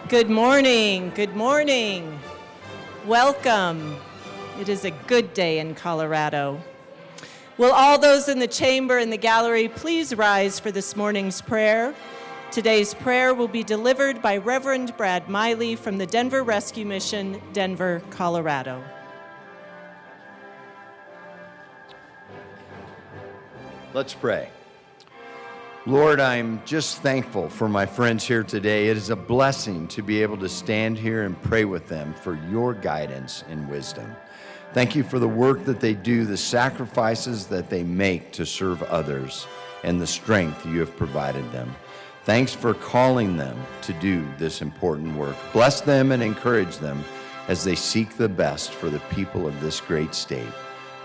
Good morning. Good morning. Welcome. It is a good day in Colorado. Will all those in the chamber and the gallery please rise for this morning's prayer? Today's prayer will be delivered by Reverend Brad Miley from the Denver Rescue Mission, Denver, Colorado. Let's pray. Lord, I'm just thankful for my friends here today. It is a blessing to be able to stand here and pray with them for your guidance and wisdom. Thank you for the work that they do, the sacrifices that they make to serve others, and the strength you have provided them. Thanks for calling them to do this important work. Bless them and encourage them as they seek the best for the people of this great state.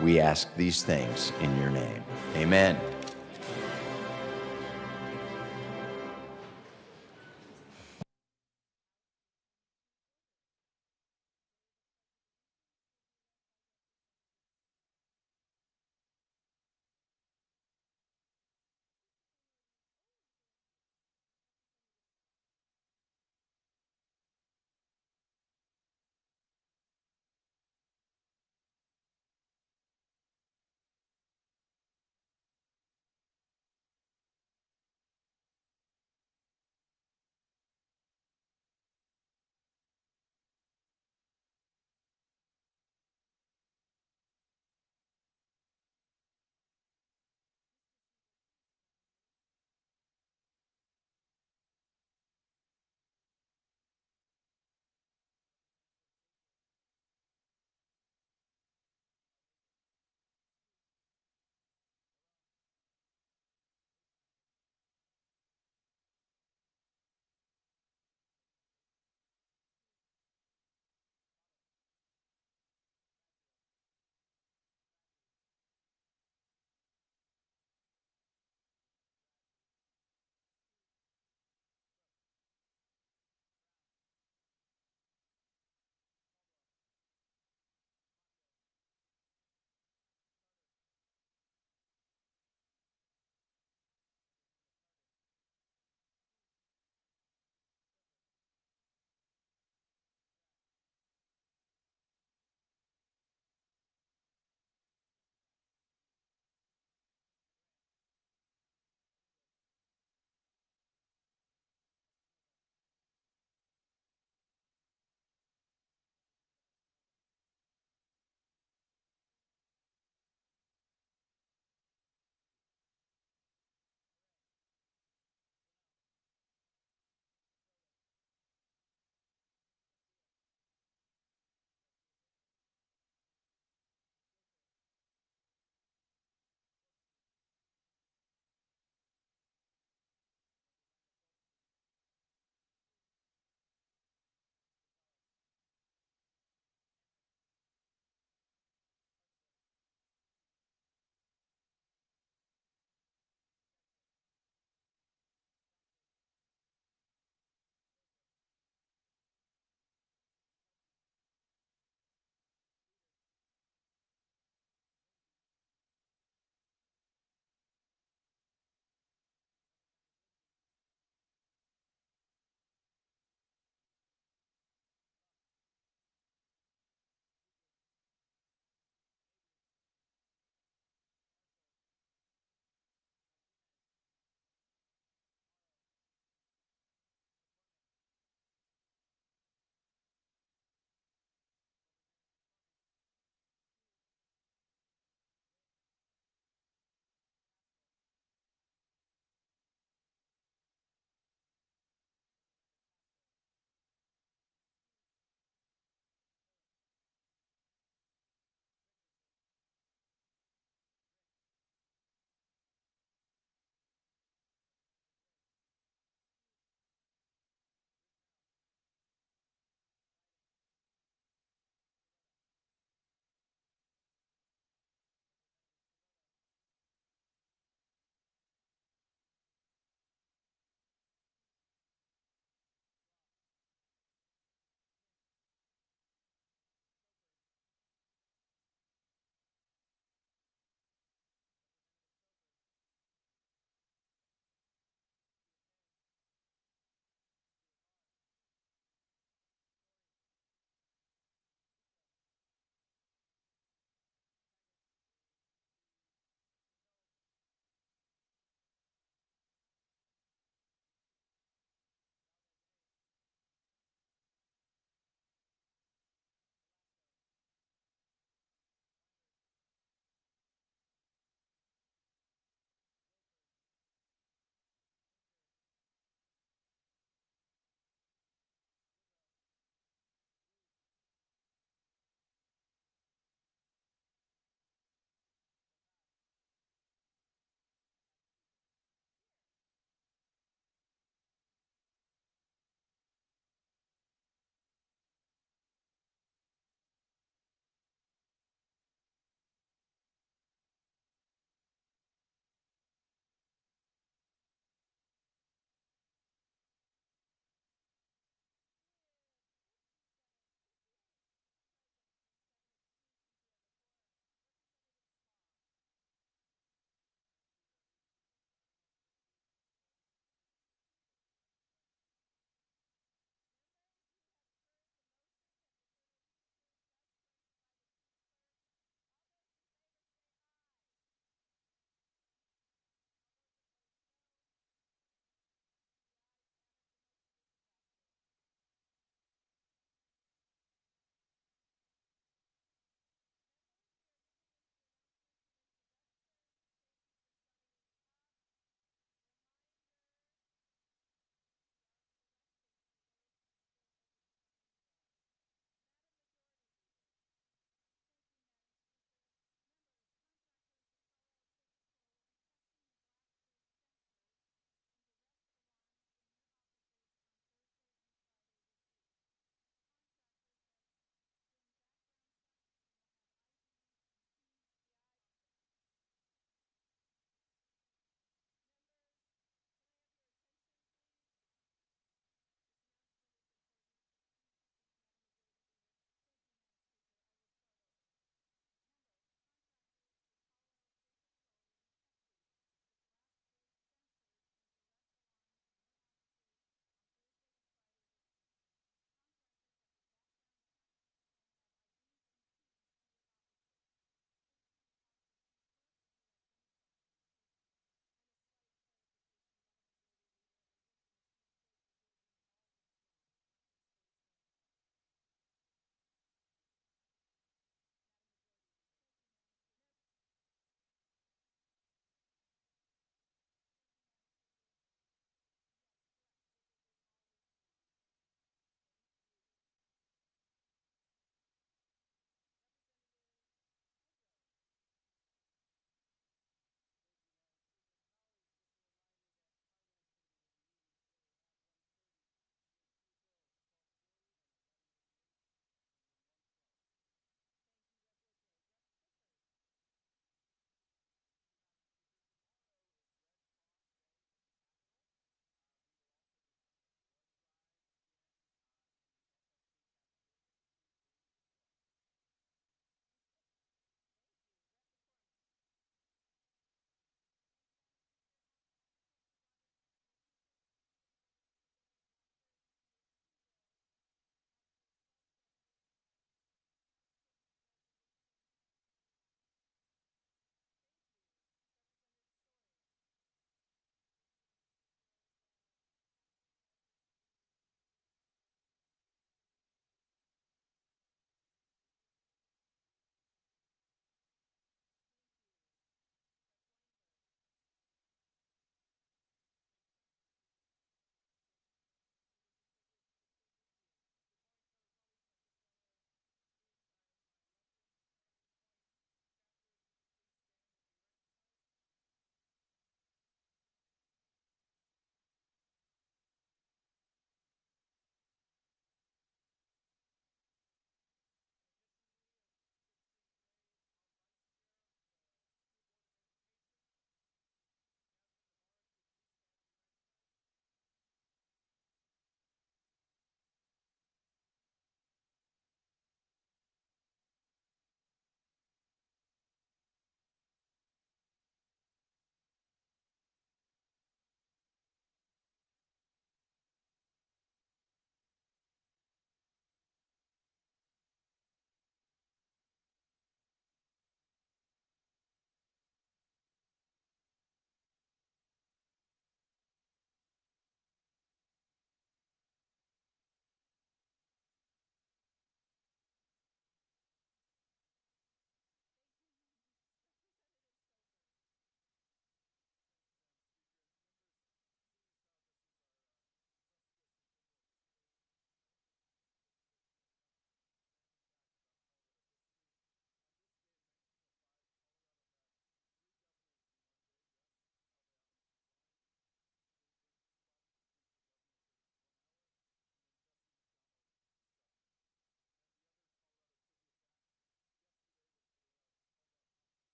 We ask these things in your name. Amen.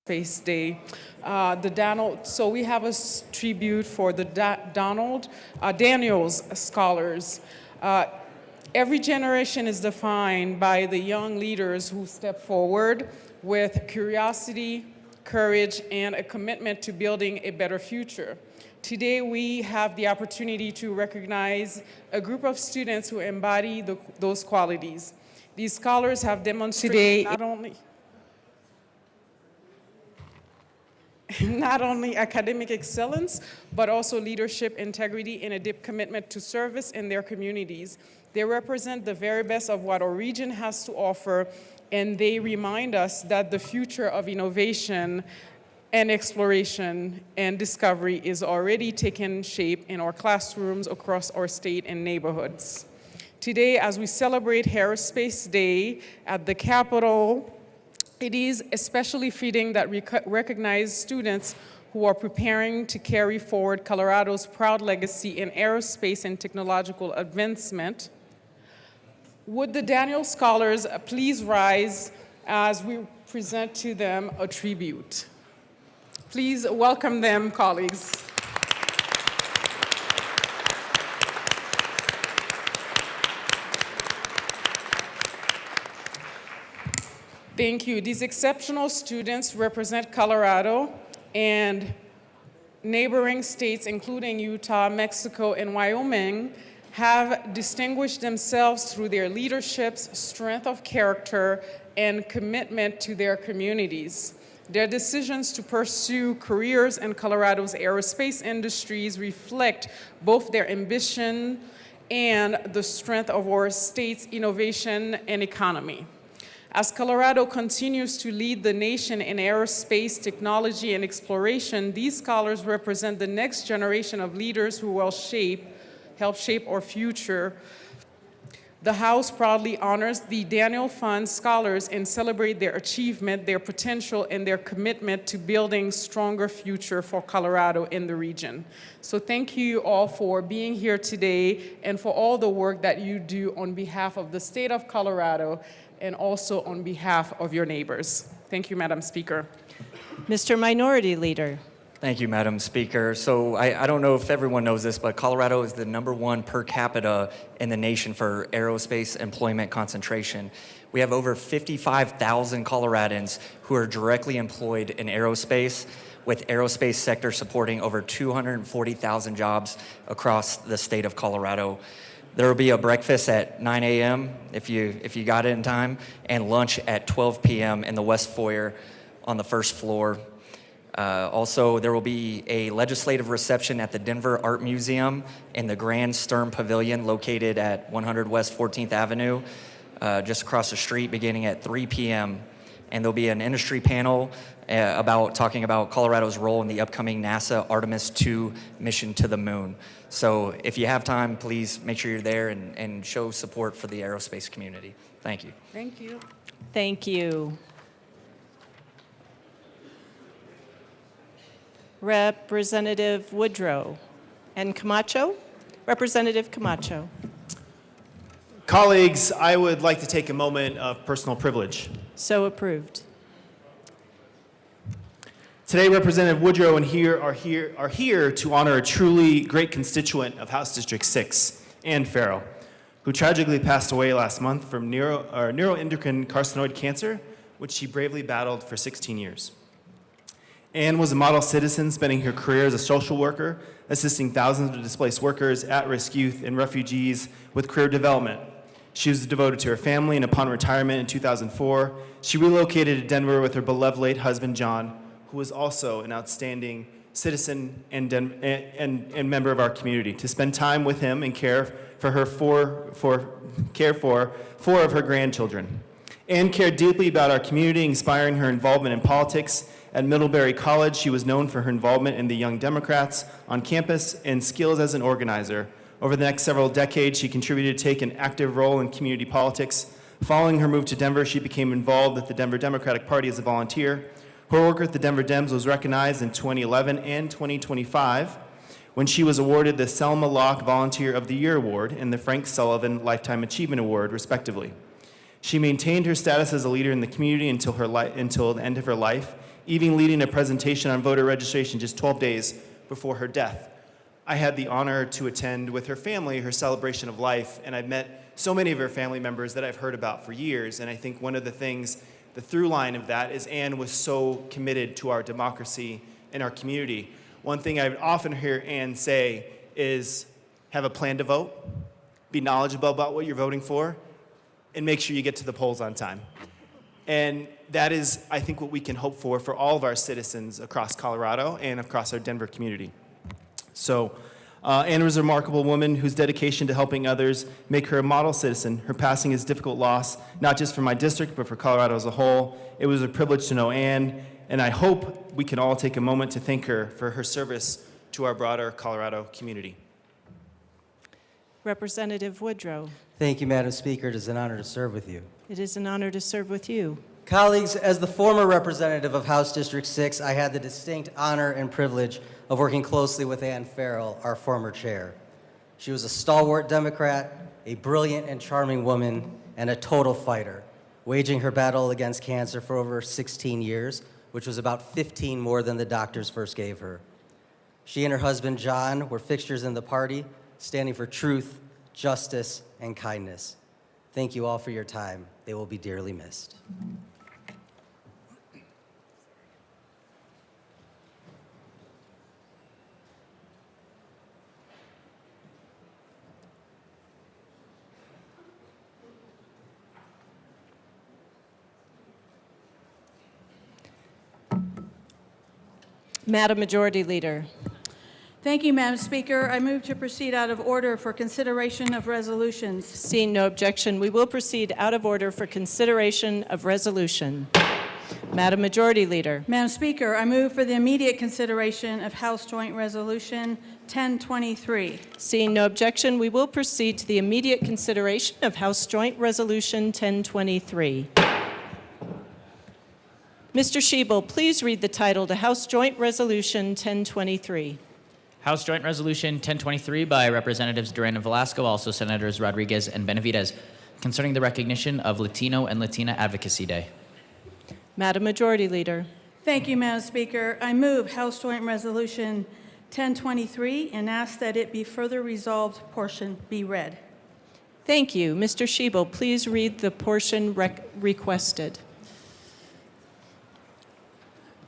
Space Day. So we have a tribute for the Daniels Scholars. Every generation is defined by the young leaders who step forward with curiosity, courage, and a commitment to building a better future. Today, we have the opportunity to recognize a group of students who embody those qualities. These scholars have demonstrated not only academic excellence, but also leadership, integrity, and a deep commitment to service in their communities. They represent the very best of what our region has to offer, and they remind us that the future of innovation and exploration and discovery is already taking shape in our classrooms across our state and neighborhoods. Today, as we celebrate Aerospace Day at the Capitol, it is especially fitting that we recognize students who are preparing to carry forward Colorado's proud legacy in aerospace and technological advancement. Would the Daniel Scholars please rise as we present to them a tribute? Please welcome them, colleagues. Thank you. These exceptional students represent Colorado and neighboring states, including Utah, Mexico, and Wyoming, have distinguished themselves through their leaderships, strength of character, and commitment to their communities. Their decisions to pursue careers in Colorado's aerospace industries reflect both their ambition and the strength of our state's innovation and economy. As Colorado continues to lead the nation in aerospace technology and exploration, these scholars represent the next generation of leaders who will help shape our future. The House proudly honors the Daniel Fund Scholars and celebrate their achievement, their potential, and their commitment to building a stronger future for Colorado in the region. So thank you all for being here today and for all the work that you do on behalf of the state of Colorado and also on behalf of your neighbors. Thank you, Madam Speaker. Mr. Minority Leader. Thank you, Madam Speaker. So I don't know if everyone knows this, but Colorado is the #1 per capita in the nation for aerospace employment concentration. We have over 55,000 Coloradans who are directly employed in aerospace, with aerospace sector supporting over 240,000 jobs across the state of Colorado. There will be a breakfast at 9 a.m. if you got it in time, and lunch at 12 p.m. in the West Foyer on the first floor. Also, there will be a legislative reception at the Denver Art Museum in the Grand Stern Pavilion located at 100 West 14th Avenue, just across the street, beginning at 3 p.m. And there'll be an industry panel talking about Colorado's role in the upcoming NASA Artemis II mission to the moon. So if you have time, please make sure you're there and show support for the aerospace community. Thank you. Thank you. Thank you. Representative Woodrow and Camacho. Representative Camacho. Colleagues, I would like to take a moment of personal privilege. So approved. Today, Representative Woodrow and are here to honor a truly great constituent of House District 6, Ann Farrell, who tragically passed away last month from neuroendocrine carcinoid cancer, which she bravely battled for 16 years. Ann was a model citizen, spending her career as a social worker, assisting thousands of displaced workers, at-risk youth, and refugees with career development. She was devoted to her family, and upon retirement in 2004, she relocated to Denver with her beloved late husband, John, who was also an outstanding citizen and member of our community, to spend time with him and care for four of her grandchildren. Ann cared deeply about our community, inspiring her involvement in politics. At Middlebury College, she was known for her involvement in the Young Democrats on campus and skills as an organizer. Over the next several decades, she contributed to take an active role in community politics. Following her move to Denver, she became involved with the Denver Democratic Party as a volunteer. Her work with the Denver Dems was recognized in 2011 and 2025 when she was awarded the Selma Locke Volunteer of the Year Award and the Frank Sullivan Lifetime Achievement Award, respectively. She maintained her status as a leader in the community until the end of her life, even leading a presentation on voter registration just 12 days before her death. I had the honor to attend with her family her celebration of life, and I've met so many of her family members that I've heard about for years. And I think one of the things, the through line of that, is Ann was so committed to our democracy and our community. One thing I often hear Ann say is, have a plan to vote, be knowledgeable about what you're voting for, and make sure you get to the polls on time. And that is, I think, what we can hope for all of our citizens across Colorado and across our Denver community. So Ann was a remarkable woman whose dedication to helping others make her a model citizen. Her passing is a difficult loss, not just for my district, but for Colorado as a whole. It was a privilege to know Ann, and I hope we can all take a moment to thank her for her service to our broader Colorado community. Representative Woodrow. Thank you, Madam Speaker. It is an honor to serve with you. It is an honor to serve with you. Colleagues, as the former representative of House District 6, I had the distinct honor and privilege of working closely with Ann Farrell, our former chair. She was a stalwart Democrat, a brilliant and charming woman, and a total fighter, waging her battle against cancer for over 16 years, which was about 15 more than the doctors first gave her. She and her husband, John, were fixtures in the party, standing for truth, justice, and kindness. Thank you all for your time. They will be dearly missed. Madam Majority Leader. Thank you, Madam Speaker. I move to proceed out of order for consideration of resolutions. Seeing no objection, we will proceed out of order for consideration of resolution. Madam Majority Leader. Madam Speaker, I move for the immediate consideration of House Joint Resolution 1023. Seeing no objection, we will proceed to the immediate consideration of House Joint Resolution 1023. Mr. Schiebel, please read the title to House Joint Resolution 1023. House Joint Resolution 1023 by Representatives Duran and Velasco, also Senators Rodriguez and Benavidez, concerning the recognition of Latino and Latina Advocacy Day. Madam Majority Leader. Thank you, Madam Speaker. I move House Joint Resolution 1023 and ask that it be further resolved portion be read. Thank you. Mr. Schiebel, please read the portion requested.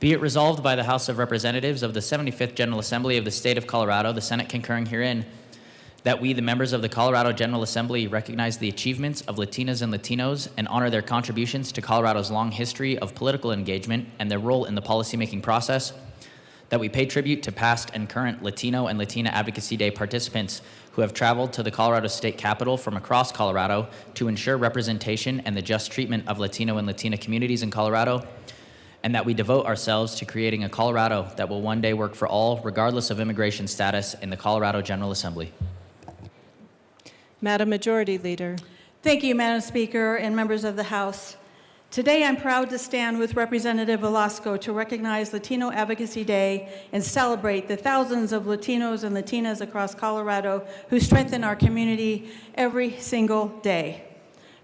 Be it resolved by the House of Representatives of the 75th General Assembly of the State of Colorado, the Senate concurring herein, that we, the members of the Colorado General Assembly, recognize the achievements of Latinas and Latinos and honor their contributions to Colorado's long history of political engagement and their role in the policymaking process, that we pay tribute to past and current Latino and Latina Advocacy Day participants who have traveled to the Colorado State Capitol from across Colorado to ensure representation and the just treatment of Latino and Latina communities in Colorado, and that we devote ourselves to creating a Colorado that will one day work for all, regardless of immigration status, in the Colorado General Assembly. Madam Majority Leader. Thank you, Madam Speaker and members of the House. Today, I'm proud to stand with Representative Velasco to recognize Latino Advocacy Day and celebrate the thousands of Latinos and Latinas across Colorado who strengthen our community every single day.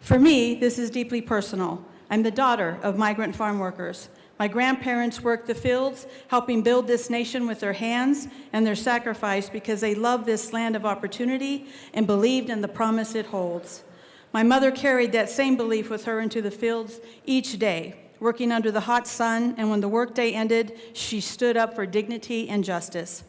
For me, this is deeply personal. I'm the daughter of migrant farm workers. My grandparents worked the fields, helping build this nation with their hands and their sacrifice because they loved this land of opportunity and believed in the promise it holds. My mother carried that same belief with her into the fields each day, working under the hot sun, and when the workday ended, she stood up for dignity and justice.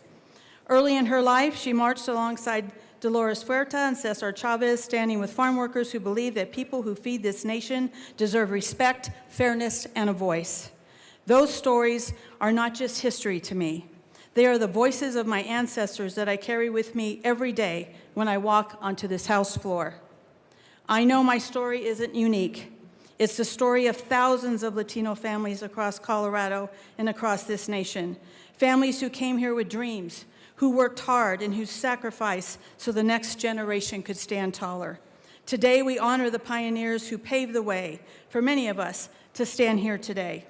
Early in her life, she marched alongside Dolores Huerta and Cesar Chavez, standing with farm workers who believe that people who feed this nation deserve respect, fairness, and a voice. Those stories are not just history to me. They are the voices of my ancestors that I carry with me every day when I walk onto this House floor. I know my story isn't unique. It's the story of thousands of Latino families across Colorado and across this nation. Families who came here with dreams, who worked hard, and who sacrificed so the next generation could stand taller. Today, we honor the pioneers who paved the way for many of us to stand here today.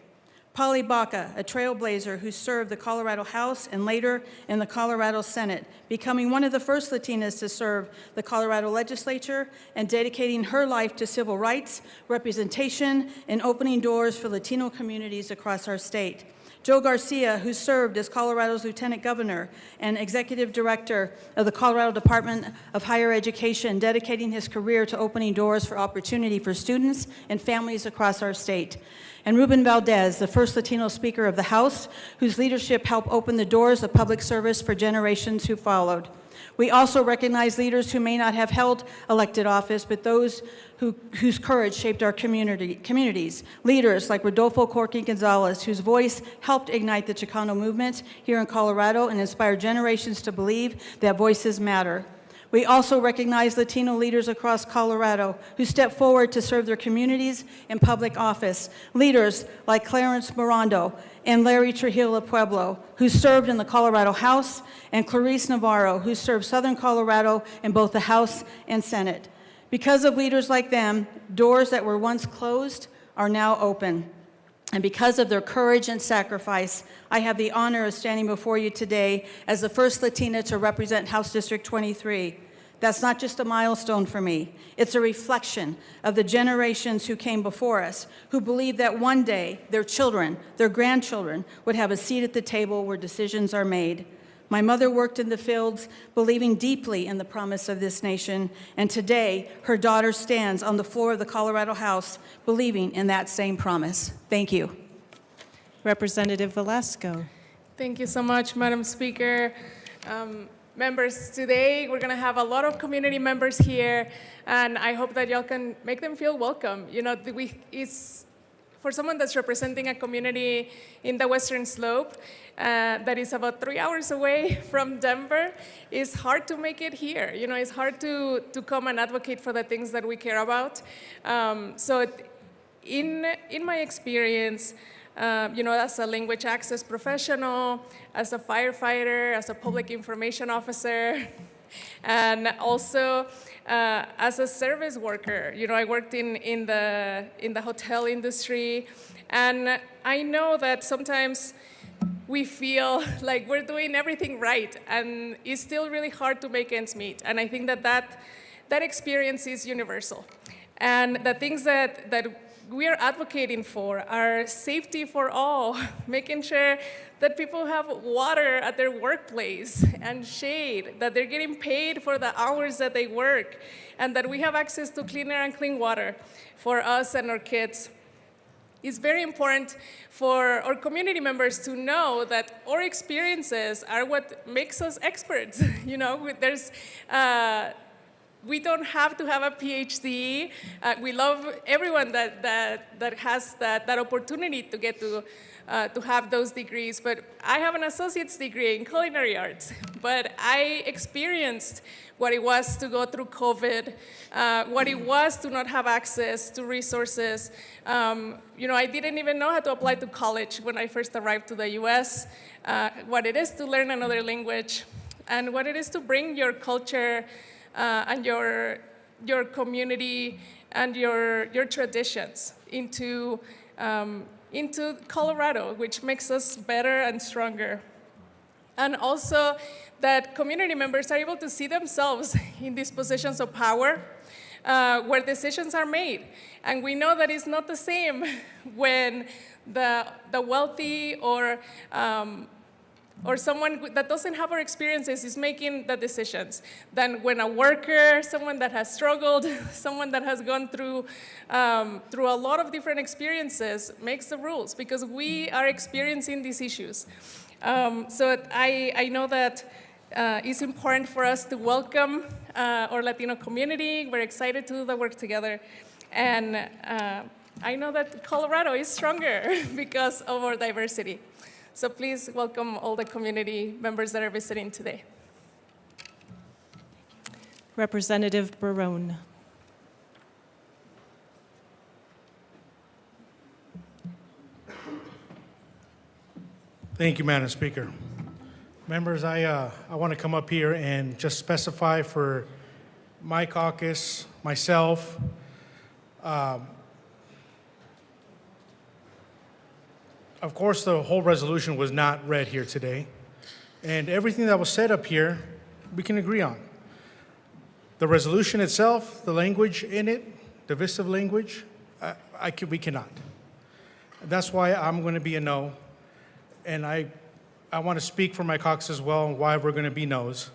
Polly Baca, a trailblazer who served the Colorado House and later in the Colorado Senate, becoming one of the first Latinas to serve the Colorado legislature and dedicating her life to civil rights, representation, and opening doors for Latino communities across our state. Joe Garcia, who served as Colorado's Lieutenant Governor and Executive Director of the Colorado Department of Higher Education, dedicating his career to opening doors for opportunity for students and families across our state. And Ruben Valdez, the first Latino Speaker of the House, whose leadership helped open the doors of public service for generations who followed. We also recognize leaders who may not have held elected office, but those whose courage shaped our communities. Leaders like Rodolfo Corky Gonzalez, whose voice helped ignite the Chicano movement here in Colorado and inspire generations to believe that voices matter. We also recognize Latino leaders across Colorado who stepped forward to serve their communities in public office. Leaders like Clarence Morondo and Larry Trujillo Pueblo, who served in the Colorado House, and Clarice Navarro, who served Southern Colorado in both the House and Senate. Because of leaders like them, doors that were once closed are now open. And because of their courage and sacrifice, I have the honor of standing before you today as the first Latina to represent House District 23. That's not just a milestone for me. It's a reflection of the generations who came before us, who believed that one day their children, their grandchildren, would have a seat at the table where decisions are made. My mother worked in the fields, believing deeply in the promise of this nation, and today her daughter stands on the floor of the Colorado House, believing in that same promise. Thank you. Representative Velasco. Thank you so much, Madam Speaker. Members, today we're going to have a lot of community members here, and I hope that y'all can make them feel welcome. You know, it's for someone that's representing a community in the Western Slope that is about 3 hours away from Denver, it's hard to make it here. You know, it's hard to come and advocate for the things that we care about. So in my experience, you know, as a language access professional, as a firefighter, as a public information officer, and also as a service worker. You know, I worked in the hotel industry, and I know that sometimes we feel like we're doing everything right, and it's still really hard to make ends meet. And I think that experience is universal. And the things that we are advocating for are safety for all, making sure that people have water at their workplace and shade, that they're getting paid for the hours that they work, and that we have access to cleaner and clean water for us and our kids. It's very important for our community members to know that our experiences are what makes us experts. You know, we don't have to have a PhD. We love everyone that has that opportunity to get to have those degrees. But I have an associate's degree in culinary arts. But I experienced what it was to go through COVID, what it was to not have access to resources. You know, I didn't even know how to apply to college when I first arrived to the US, what it is to learn another language, and what it is to bring your culture and your community and your traditions into Colorado, which makes us better and stronger. And also that community members are able to see themselves in these positions of power where decisions are made. And we know that it's not the same when the wealthy or someone that doesn't have our experiences is making the decisions than when a worker, someone that has struggled, someone that has gone through a lot of different experiences makes the rules, because we are experiencing these issues. So I know that it's important for us to welcome our Latino community. We're excited to do the work together. And I know that Colorado is stronger because of our diversity. So please welcome all the community members that are visiting today. Representative Barone. Thank you, Madam Speaker. Members, I want to come up here and just specify for my caucus, myself, of course, the whole resolution was not read here today, and everything that was said up here, we can agree on. The resolution itself, the language in it, divisive language, we cannot. That's why I'm going to be a no. and I want to speak for my caucus as well on why we're going to be no's,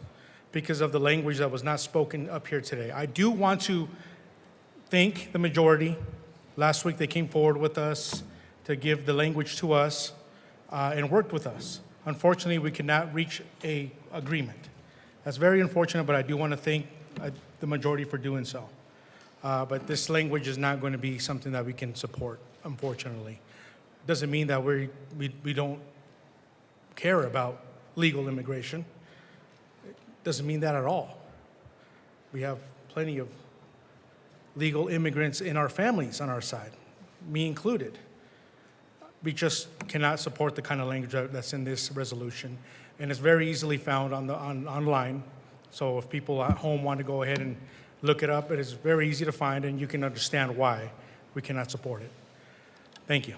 because of the language that was not spoken up here today. I do want to thank the majority. Last week, they came forward with us to give the language to us and worked with us. Unfortunately, we could not reach a agreement. That's very unfortunate, but I do want to thank the majority for doing so. But this language is not going to be something that we can support, unfortunately. It doesn't mean that we don't care about legal immigration. It doesn't mean that at all. We have plenty of legal immigrants in our families on our side, me included. We just cannot support the kind of language that's in this resolution. And it's very easily found online. So if people at home want to go ahead and look it up, it is very easy to find, and you can understand why we cannot support it. Thank you.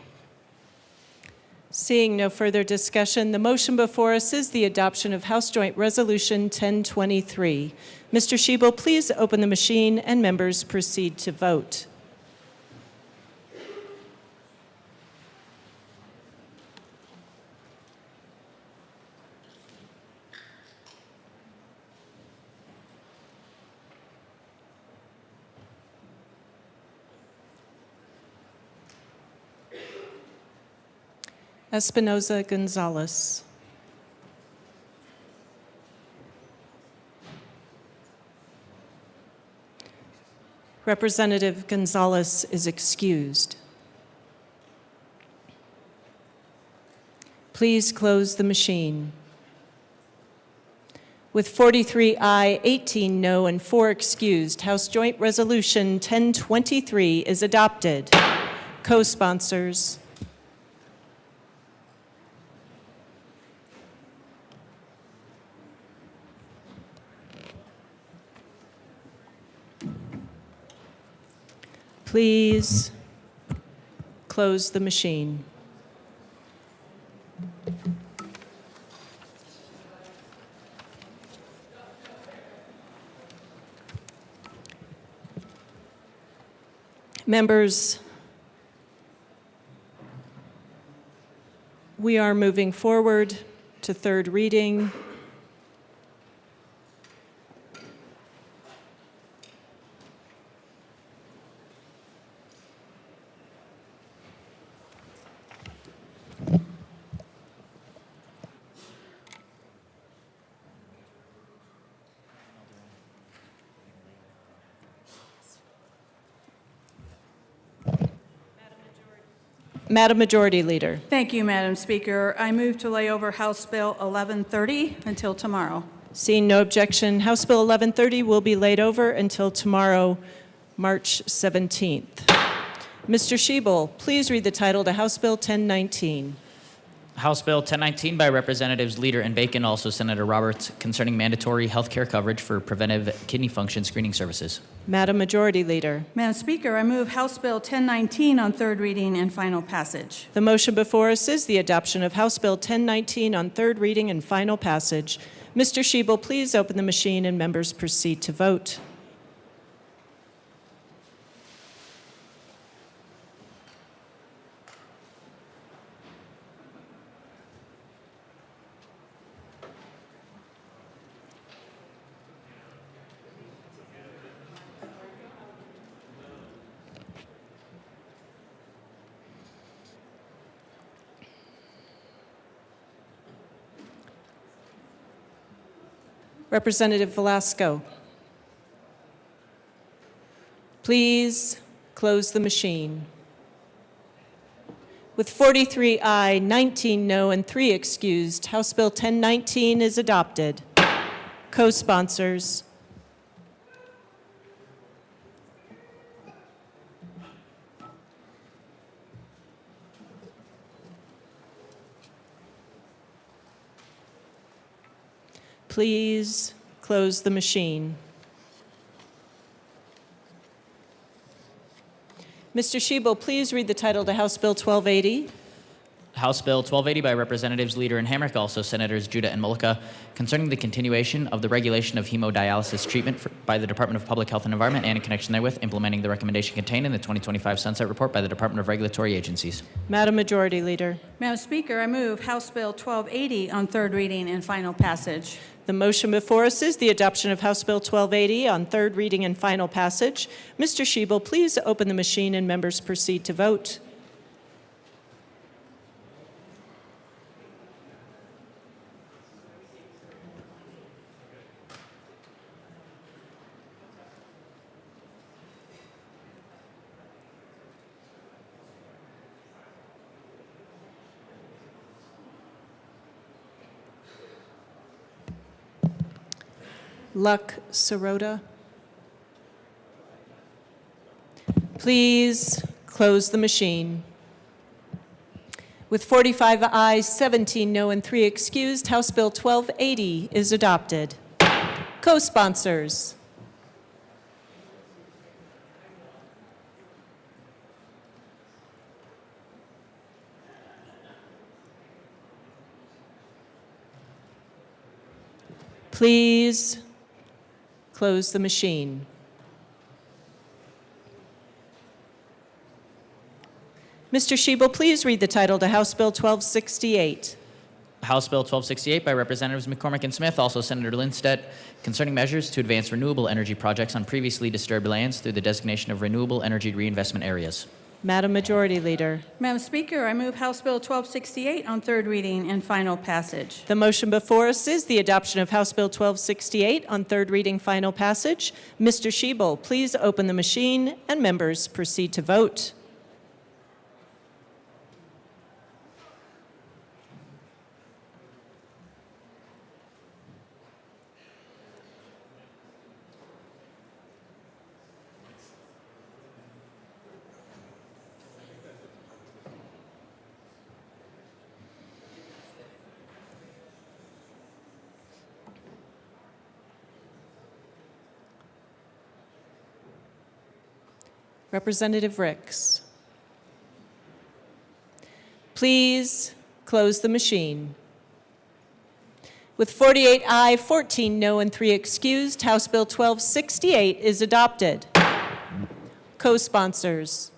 Seeing no further discussion, the motion before us is the adoption of House Joint Resolution 1023. Mr. Schiebel, please open the machine and members proceed to vote. Espinoza Gonzalez. Representative Gonzalez is excused. Please close the machine. With 43 aye, 18 no, and 4 excused, House Joint Resolution 1023 is adopted. Co-sponsors. Please close the machine. Members, we are moving forward to third reading. Madam Majority Leader. Thank you, Madam Speaker. I move to lay over House Bill 1130 until tomorrow. Seeing no objection, House Bill 1130 will be laid over until tomorrow, March 17th. Mr. Schiebel, please read the title to House Bill 1019. House Bill 1019 by Representatives Leader and Bacon, also Senator Roberts, concerning mandatory health care coverage for preventive kidney function screening services. Madam Majority Leader. Madam Speaker, I move House Bill 1019 on third reading and final passage. The motion before us is the adoption of House Bill 1019 on third reading and final passage. Mr. Schiebel, please open the machine and members proceed to vote. Representative Velasco. Please close the machine. With 43 aye, 19 no, and 3 excused, House Bill 1019 is adopted. Co-sponsors. Please close the machine. Mr. Schiebel, please read the title to House Bill 1280. House Bill 1280 by Representatives Leader and Hamrick, also Senators Judah and Mullica, concerning the continuation of the regulation of hemodialysis treatment by the Department of Public Health and Environment and in connection therewith implementing the recommendation contained in the 2025 Sunset Report by the Department of Regulatory Agencies. Madam Majority Leader. Madam Speaker, I move House Bill 1280 on third reading and final passage. The motion before us is the adoption of House Bill 1280 on third reading and final passage. Mr. Schiebel, please open the machine and members proceed to vote. Luck Sirota. Please close the machine. With 45 ayes, 17 no, and 3 excused, House Bill 1280 is adopted. Co-sponsors. Please close the machine. Mr. Schiebel, please read the title to House Bill 1268. House Bill 1268 by Representatives McCormick and Smith, also Senator Lindstedt, concerning measures to advance renewable energy projects on previously disturbed lands through the designation of renewable energy reinvestment areas. Madam Majority Leader. Madam Speaker, I move House Bill 1268 on third reading and final passage. The motion before us is the adoption of House Bill 1268 on third reading, final passage. Mr. Schiebel, please open the machine and members proceed to vote. Representative Ricks. Please close the machine. With 48 aye, 14 no, and 3 excused, House Bill 1268 is adopted. Co-sponsors.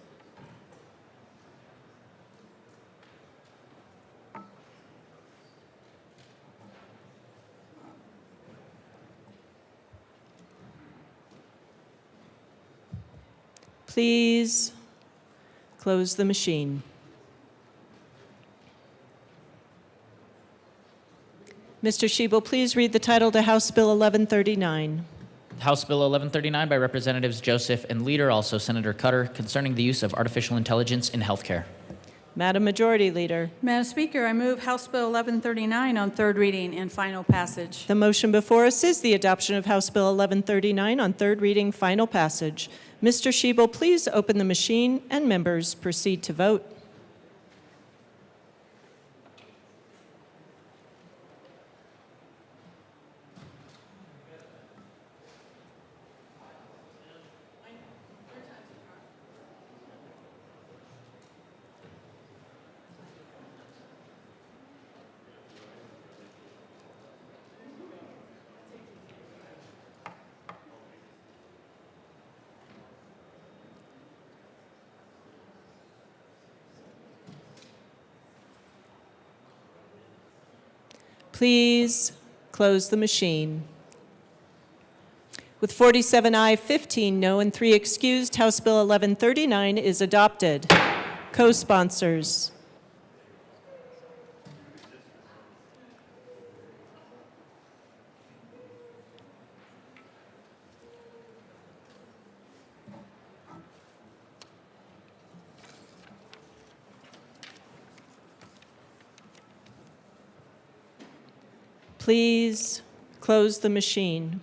Please close the machine. Mr. Schiebel, please read the title to House Bill 1139. House Bill 1139 by Representatives Joseph and Leader, also Senator Cutter, concerning the use of artificial intelligence in healthcare. Madam Majority Leader. Madam Speaker, I move House Bill 1139 on third reading and final passage. The motion before us is the adoption of House Bill 1139 on third reading, final passage. Mr. Schiebel, please open the machine and members proceed to vote. Please close the machine. With 47 aye, 15 no, and 3 excused, House Bill 1139 is adopted. Co-sponsors. Please close the machine.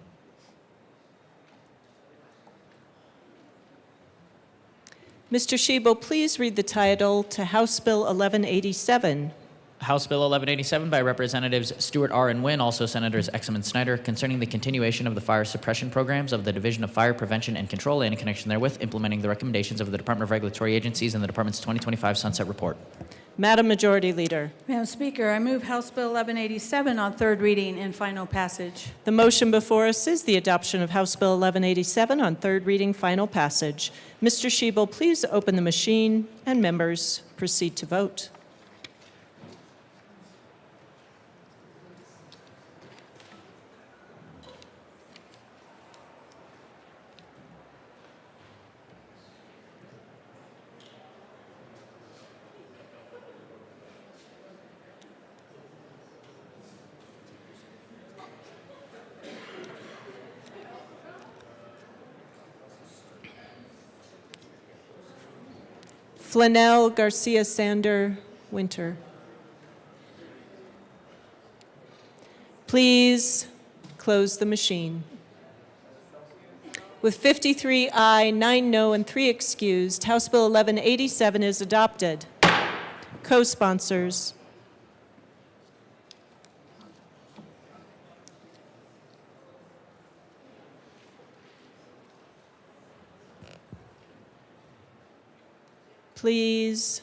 Mr. Schiebel, please read the title to House Bill 1187. House Bill 1187 by Representatives Stewart R. and Wynn, also Senators Exum and Snyder, concerning the continuation of the fire suppression programs of the Division of Fire Prevention and Control and in connection therewith implementing the recommendations of the Department of Regulatory Agencies and the Department's 2025 Sunset Report. Madam Majority Leader. Madam Speaker, I move House Bill 1187 on third reading and final passage. The motion before us is the adoption of House Bill 1187 on third reading, final passage. Mr. Shebel, please open the machine, and members proceed to vote. Flanell, Garcia, Sander, Winter. Please close the machine. With 53 aye, 9 no, and 3 excused, House Bill 1187 is adopted. Co-sponsors. Please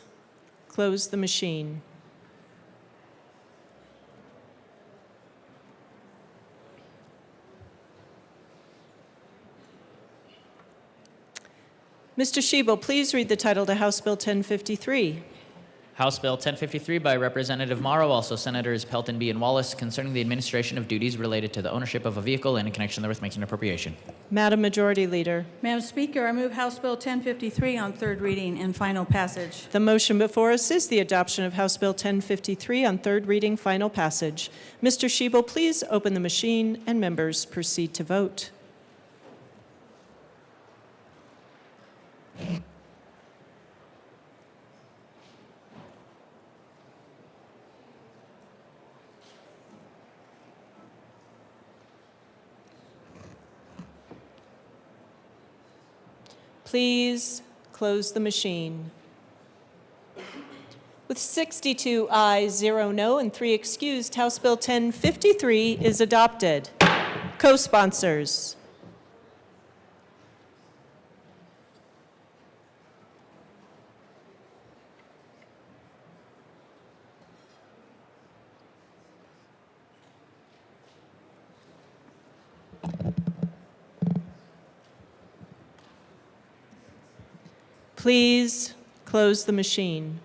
close the machine. Mr. Shebel, please read the title to House Bill 1053. House Bill 1053 by Representative Morrow, also Senators Pelton B. and Wallace, concerning the administration of duties related to the ownership of a vehicle and in connection therewith making an appropriation. Madam Majority Leader. Madam Speaker, I move House Bill 1053 on third reading and final passage. The motion before us is the adoption of House Bill 1053 on third reading, final passage. Mr. Shebel, please open the machine, and members proceed to vote. Please close the machine. With 62 ayes, 0 no, and 3 excused, House Bill 1053 is adopted. Co-sponsors. Please close the machine.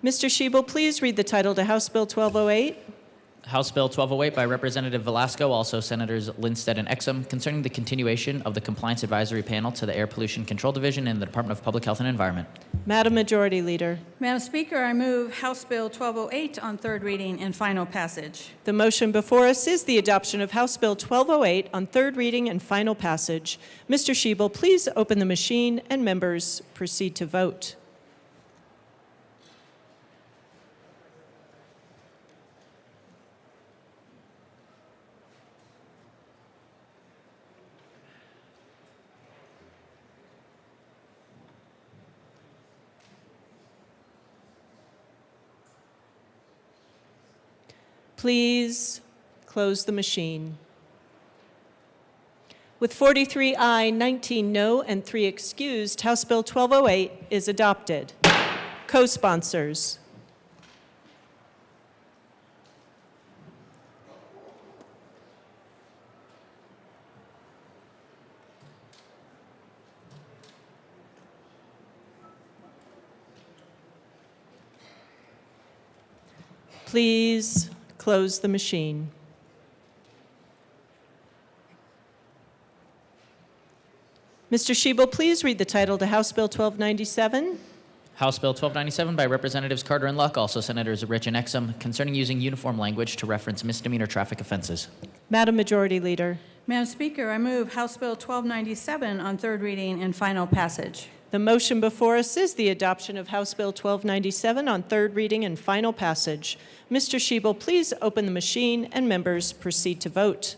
Mr. Shebel, please read the title to House Bill 1208. House Bill 1208 by Representative Velasco, also Senators Lindstedt and Exum, concerning the continuation of the Compliance Advisory Panel to the Air Pollution Control Division in the Department of Public Health and Environment. Madam Majority Leader. Madam Speaker, I move House Bill 1208 on third reading and final passage. The motion before us is the adoption of House Bill 1208 on third reading and final passage. Mr. Shebel, please open the machine, and members proceed to vote. Please close the machine. With 43 aye, 19 no, and 3 excused, House Bill 1208 is adopted. Co-sponsors. Please close the machine. Mr. Shebel, please read the title to House Bill 1297. House Bill 1297 by Representatives Carter and Luck, also Senators Rich and Exum, concerning using uniform language to reference misdemeanor traffic offenses. Madam Majority Leader. Madam Speaker, I move House Bill 1297 on third reading and final passage. The motion before us is the adoption of House Bill 1297 on third reading and final passage. Mr. Shebel, please open the machine, and members proceed to vote.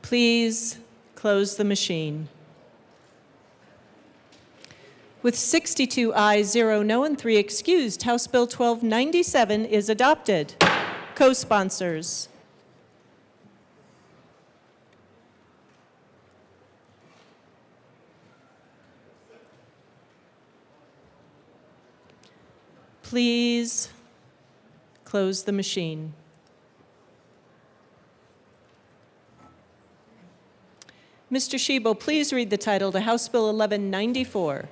Please close the machine. With 62 ayes, 0 no, and 3 excused, House Bill 1297 is adopted. Co-sponsors. Please close the machine. Mr. Shebo, please read the title to House Bill 1194.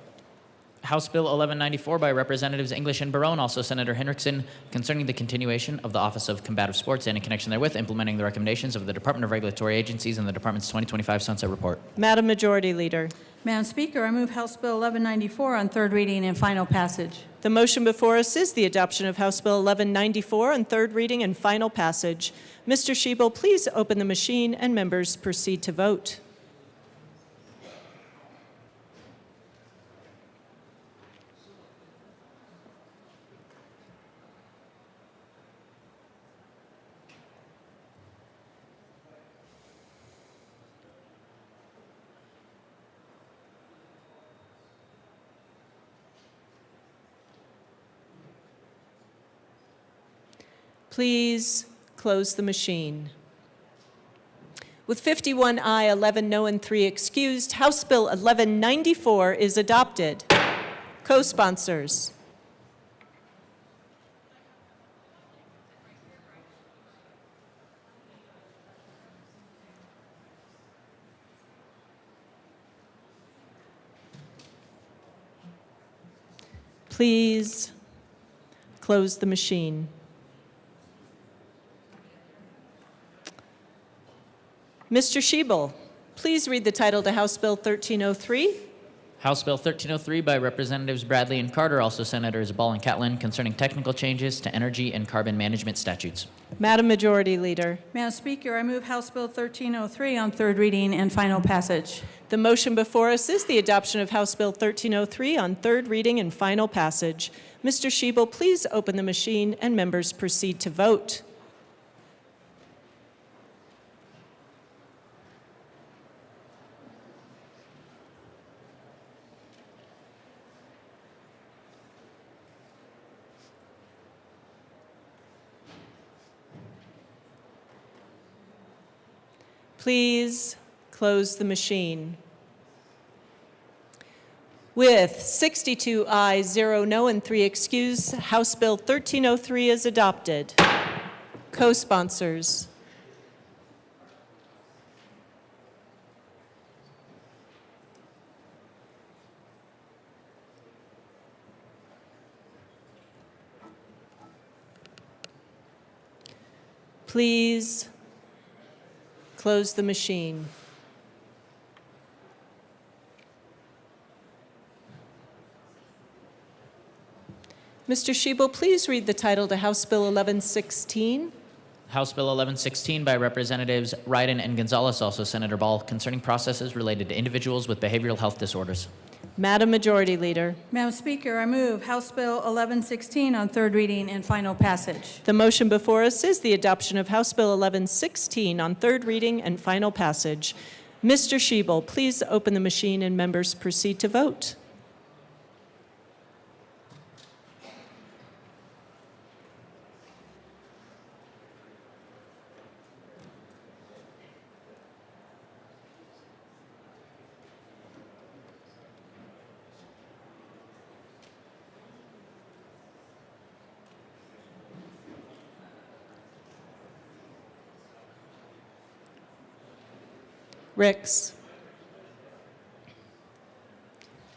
House Bill 1194 by Representatives English and Barone, also Senator Henriksen, concerning the continuation of the Office of Combative Sports and in connection therewith, implementing the recommendations of the Department of Regulatory Agencies and the Department's 2025 Sunset Report. Madam Majority Leader. Madam Speaker, I move House Bill 1194 on third reading and final passage. The motion before us is the adoption of House Bill 1194 on third reading and final passage. Mr. Shebo, please open the machine and members proceed to vote. Please close the machine. With 51 aye, 11 no, and 3 excused, House Bill 1194 is adopted. Co-sponsors. Please close the machine. Mr. Shebel, please read the title to House Bill 1303. House Bill 1303 by Representatives Bradley and Carter, also Senators Ball and Catlin, concerning technical changes to energy and carbon management statutes. Madam Majority Leader. Madam Speaker, I move House Bill 1303 on third reading and final passage. The motion before us is the adoption of House Bill 1303 on third reading and final passage. Mr. Shebel, please open the machine and members proceed to vote. Please close the machine. With 62 ayes, 0 no, and 3 excused, House Bill 1303 is adopted. Co-sponsors. Please close the machine. Mr. Shebel, please read the title to House Bill 1116. House Bill 1116 by Representatives Ryden and Gonzalez, also Senator Ball, concerning processes related to individuals with behavioral health disorders. Madam Majority Leader. Madam Speaker, I move House Bill 1116 on third reading and final passage. The motion before us is the adoption of House Bill 1116 on third reading and final passage. Mr. Shebel, please open the machine and members proceed to vote. Ricks.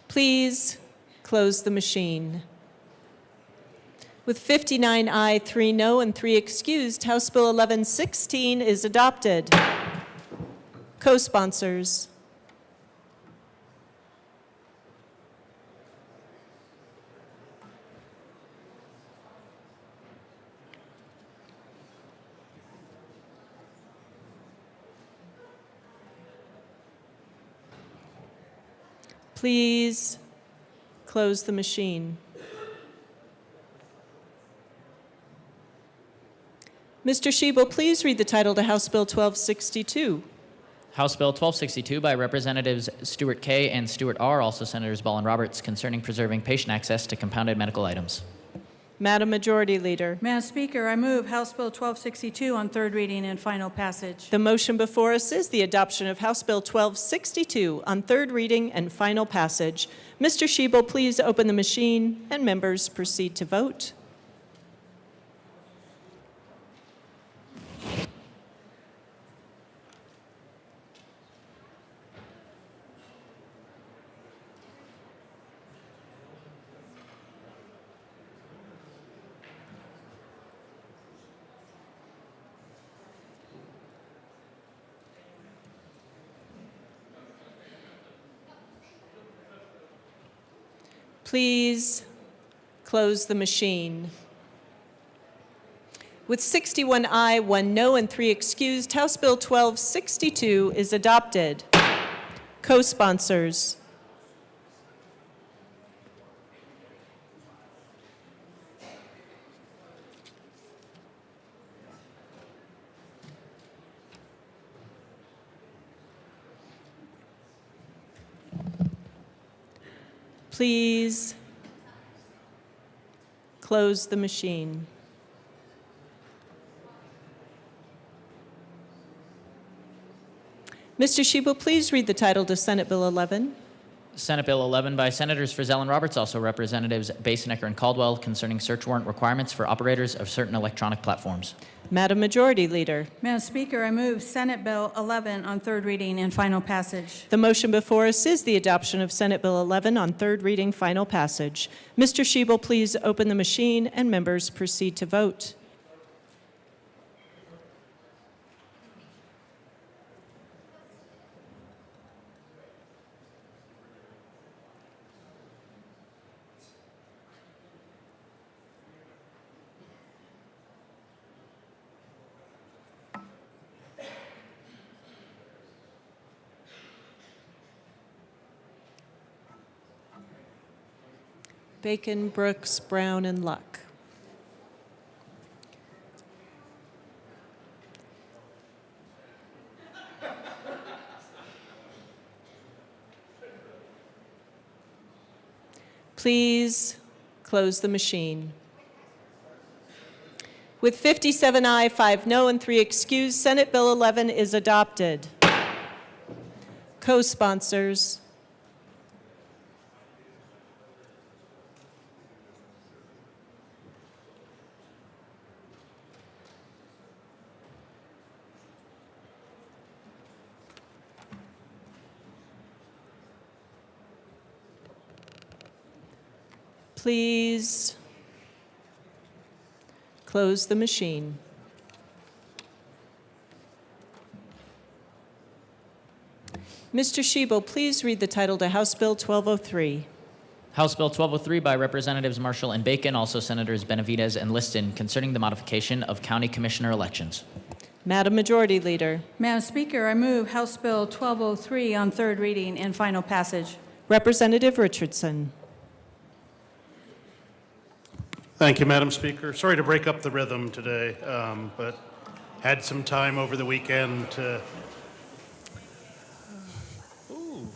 Please close the machine. With 59 aye, 3 no, and 3 excused, House Bill 1116 is adopted. Co-sponsors. Please close the machine. Mr. Shebel, please read the title to House Bill 1262. House Bill 1262 by Representatives Stuart K. and Stuart R., also Senators Ball and Roberts, concerning preserving patient access to compounded medical items. Madam Majority Leader. Madam Speaker, I move House Bill 1262 on third reading and final passage. The motion before us is the adoption of House Bill 1262 on third reading and final passage. Mr. Shebel, please open the machine, and members proceed to vote. Please close the machine. With 61 aye, 1 no, and 3 excused, House Bill 1262 is adopted. Co-sponsors. Please close the machine. Mr. Shebel, please read the title to Senate Bill 11. Senate Bill 11 by Senators Frizzell and Roberts, also Representatives Basenecker and Caldwell, concerning search warrant requirements for operators of certain electronic platforms. Madam Majority Leader. Madam Speaker, I move Senate Bill 11 on third reading and final passage. The motion before us is the adoption of Senate Bill 11 on third reading, final passage. Mr. Shebel, please open the machine, and members proceed to vote. Bacon, Brooks, Brown, and Luck. Please close the machine. With 57 aye, 5 no, and 3 excused, Senate Bill 11 is adopted. Co-sponsors. Please close the machine. Mr. Shebel, please read the title to House Bill 1203. House Bill 1203 by Representatives Marshall and Bacon, also Senators Benavidez and Liston, concerning the modification of county commissioner elections. Madam Majority Leader. Madam Speaker, I move House Bill 1203 on third reading and final passage. Representative Richardson. Thank you, Madam Speaker. Sorry to break up the rhythm today, but had some time over the weekend to... Ooh.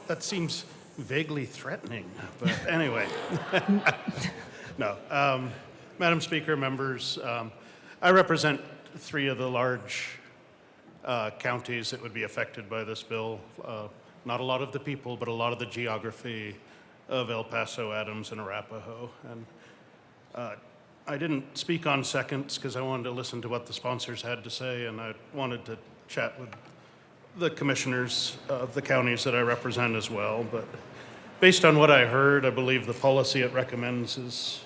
That seems vaguely threatening, but anyway. No. Madam Speaker, members, I represent 3 of the large counties that would be affected by this bill. Not a lot of the people, but a lot of the geography of El Paso, Adams, and Arapahoe. And I didn't speak on seconds because I wanted to listen to what the sponsors had to say, and I wanted to chat with the commissioners of the counties that I represent as well. But based on what I heard, I believe the policy it recommends is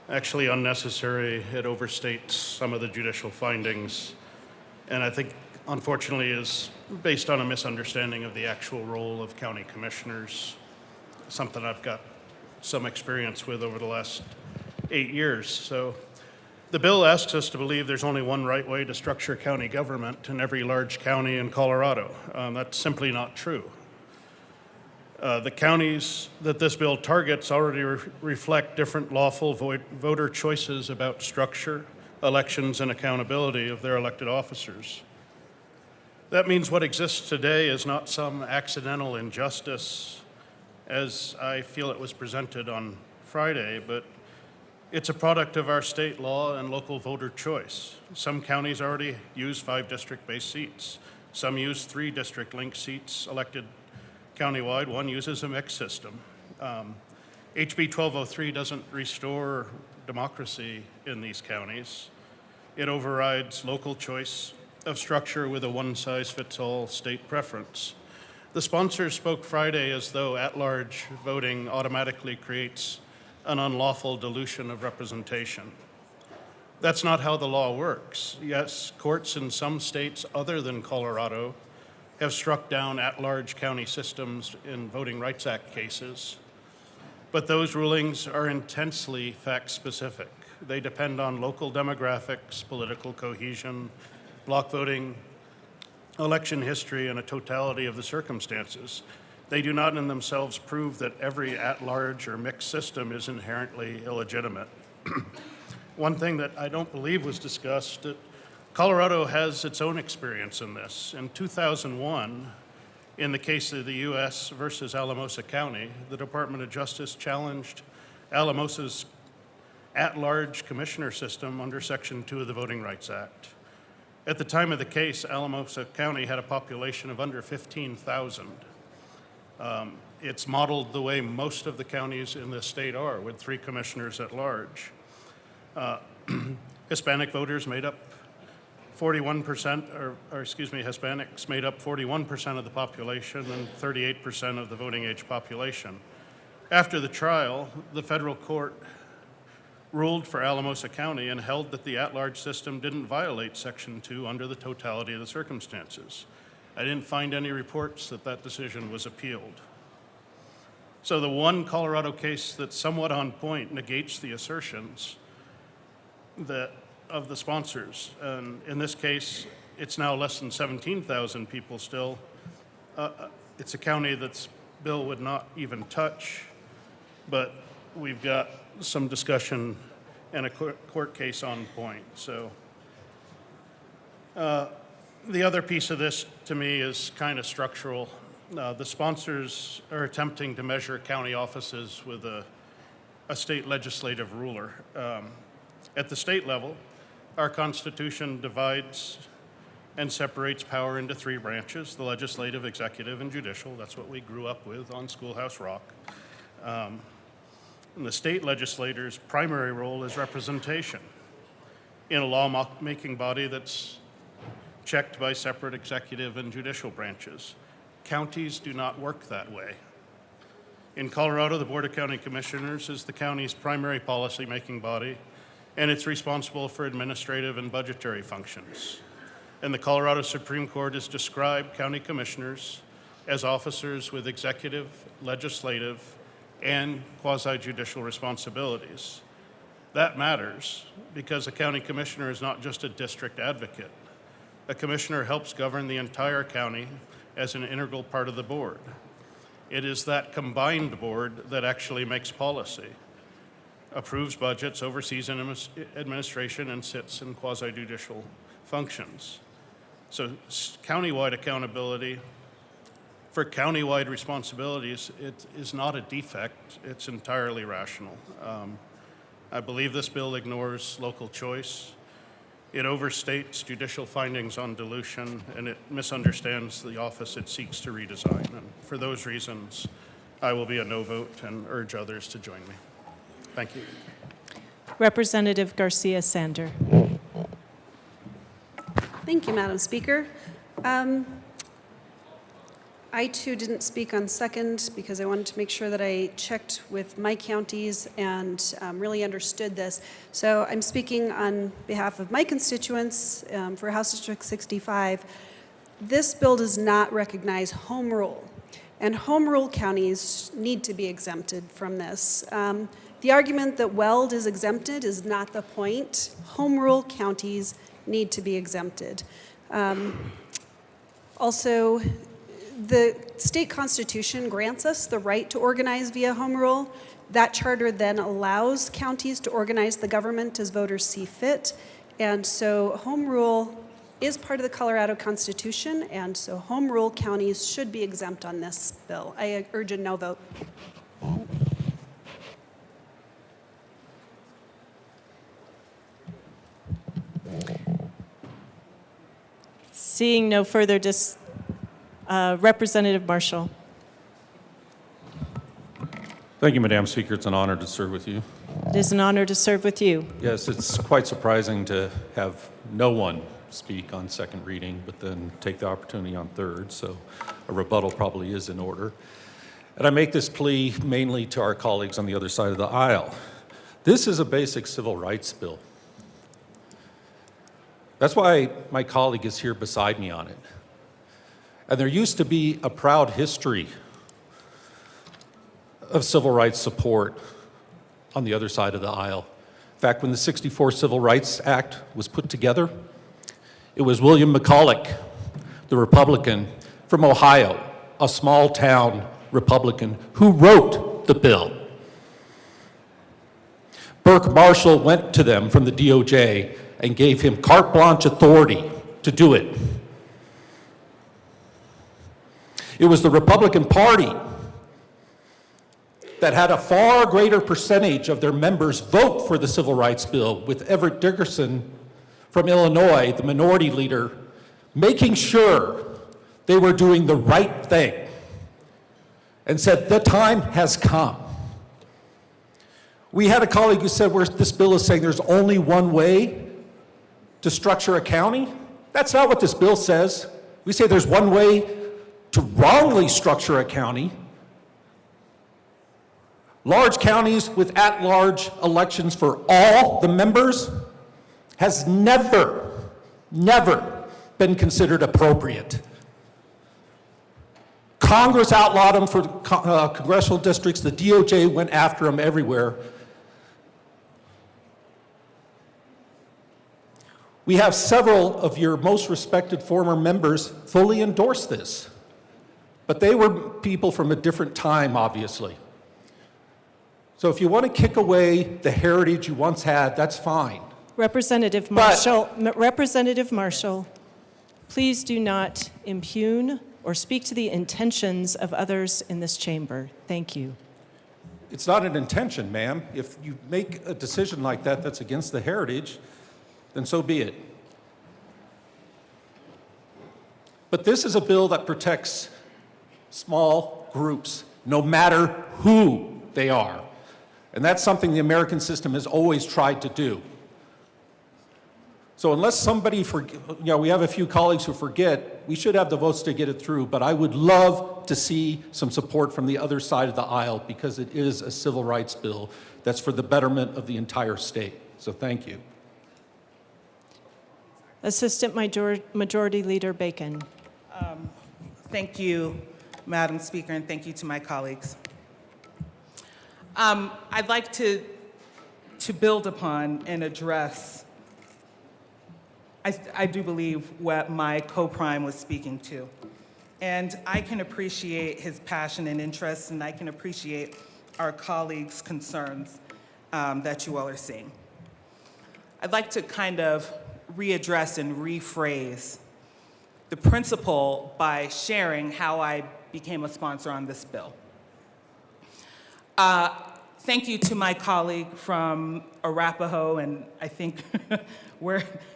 actually unnecessary. It overstates some of the judicial findings, and I think, unfortunately, is based on a misunderstanding of the actual role of county commissioners, something I've got some experience with over the last 8 years. So the bill asks us to believe there's only one right way to structure county government in every large county in Colorado. That's simply not true. The counties that this bill targets already reflect different lawful voter choices about structure, elections, and accountability of their elected officers. That means what exists today is not some accidental injustice, as I feel it was presented on Friday, but it's a product of our state law and local voter choice. Some counties already use 5 district-based seats. Some use 3 district-linked seats elected countywide. One uses a mixed system. HB 1203 doesn't restore democracy in these counties. It overrides local choice of structure with a one-size-fits-all state preference. The sponsors spoke Friday as though at-large voting automatically creates an unlawful dilution of representation. That's not how the law works. Yes, courts in some states other than Colorado have struck down at-large county systems in Voting Rights Act cases, but those rulings are intensely fact-specific. They depend on local demographics, political cohesion, block voting, election history, and a totality of the circumstances. They do not in themselves prove that every at-large or mixed system is inherently illegitimate. One thing that I don't believe was discussed, that Colorado has its own experience in this. In 2001, in the case of the U.S. versus Alamosa County, the Department of Justice challenged Alamosa's at-large commissioner system under Section 2 of the Voting Rights Act. At the time of the case, Alamosa County had a population of under 15,000. It's modeled the way most of the counties in the state are, with 3 commissioners at large. Hispanic voters made up 41%, Hispanics made up 41% of the population and 38% of the voting age population. After the trial, the federal court ruled for Alamosa County and held that the at-large system didn't violate Section 2 under the totality of the circumstances. I didn't find any reports that that decision was appealed. So the one Colorado case that's somewhat on point negates the assertions of the sponsors. And in this case, it's now less than 17,000 people still. It's a county that bill would not even touch, but we've got some discussion and a court case on point. So the other piece of this to me is kind of structural. The sponsors are attempting to measure county offices with a state legislative ruler. At the state level, our Constitution divides and separates power into 3 branches, the legislative, executive, and judicial. That's what we grew up with on Schoolhouse Rock. And the state legislator's primary role is representation in a law-making body that's checked by separate executive and judicial branches. Counties do not work that way. In Colorado, the Board of County Commissioners is the county's primary policy-making body, and it's responsible for administrative and budgetary functions. And the Colorado Supreme Court has described county commissioners as officers with executive, legislative, and quasi-judicial responsibilities. That matters because a county commissioner is not just a district advocate. A commissioner helps govern the entire county as an integral part of the board. It is that combined board that actually makes policy, approves budgets, oversees administration, and sits in quasi-judicial functions. So countywide accountability for countywide responsibilities, it is not a defect, it's entirely rational. I believe this bill ignores local choice. It overstates judicial findings on dilution, and it misunderstands the office it seeks to redesign. And for those reasons, I will be a no vote and urge others to join me. Thank you. Representative Garcia Sander. Thank you, Madam Speaker. I too didn't speak on second because I wanted to make sure that I checked with my counties and really understood this. So I'm speaking on behalf of my constituents for House District 65. This bill does not recognize home rule, and home rule counties need to be exempted from this. The argument that Weld is exempted is not the point. Home rule counties need to be exempted. Also, the state constitution grants us the right to organize via home rule. That charter then allows counties to organize the government as voters see fit. And so home rule is part of the Colorado Constitution, and so home rule counties should be exempt on this bill. I urge a no vote. Seeing no further Representative Marshall. Thank you, Madam Speaker. It's an honor to serve with you. It is an honor to serve with you. Yes, it's quite surprising to have no one speak on second reading, but then take the opportunity on third, so a rebuttal probably is in order. And I make this plea mainly to our colleagues on the other side of the aisle. This is a basic civil rights bill. That's why my colleague is here beside me on it. And there used to be a proud history of civil rights support on the other side of the aisle. In fact, when the '64 Civil Rights Act was put together, it was William McCulloch, the Republican from Ohio, a small town Republican, who wrote the bill. Burke Marshall went to them from the DOJ and gave him carte blanche authority to do it. It was the Republican Party that had a far greater percentage of their members vote for the Civil Rights Bill, with Everett Dickerson from Illinois, the minority leader, making sure they were doing the right thing, and said, the time has come. We had a colleague who said, this bill is saying there's only one way to structure a county. That's not what this bill says. We say there's one way to wrongly structure a county. Large counties with at-large elections for all the members has never been considered appropriate. Congress outlawed them for congressional districts. The DOJ went after them everywhere. We have several of your most respected former members fully endorse this. But they were people from a different time, obviously. So if you want to kick away the heritage you once had, that's fine. Representative Marshall, please do not impugn or speak to the intentions of others in this chamber. Thank you. It's not an intention, ma'am. If you make a decision like that that's against the heritage, then so be it. But this is a bill that protects small groups, no matter who they are. And that's something the American system has always tried to do. So unless somebody, we have a few colleagues who forget, we should have the votes to get it through, but I would love to see some support from the other side of the aisle, because it is a civil rights bill that's for the betterment of the entire state. So thank you. Assistant Majority Leader Bacon. Thank you, Madam Speaker, and thank you to my colleagues. I'd like to build upon and address, I do believe, what my co-prime was speaking to. And I can appreciate his passion and interest, and I can appreciate our colleagues' concerns that you all are seeing. I'd like to kind of readdress and rephrase the principle by sharing how I became a sponsor on this bill. Thank you to my colleague from Arapahoe, and I think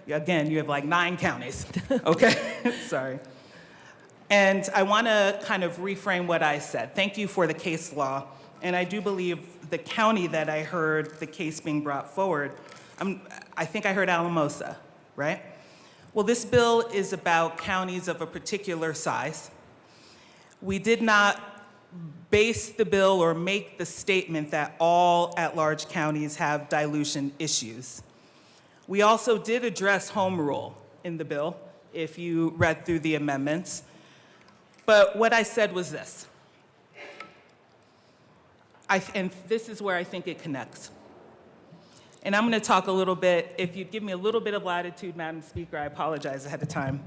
again, you have like 9 counties, okay? Sorry. And I want to kind of reframe what I said. Thank you for the case law, and I do believe the county that I heard the case being brought forward, I think I heard Alamosa, right? Well, this bill is about counties of a particular size. We did not base the bill or make the statement that all at-large counties have dilution issues. We also did address home rule in the bill, if you read through the amendments. But what I said was this, and this is where I think it connects. And I'm going to talk a little bit, if you'd give me a little bit of latitude, Madam Speaker, I apologize ahead of time.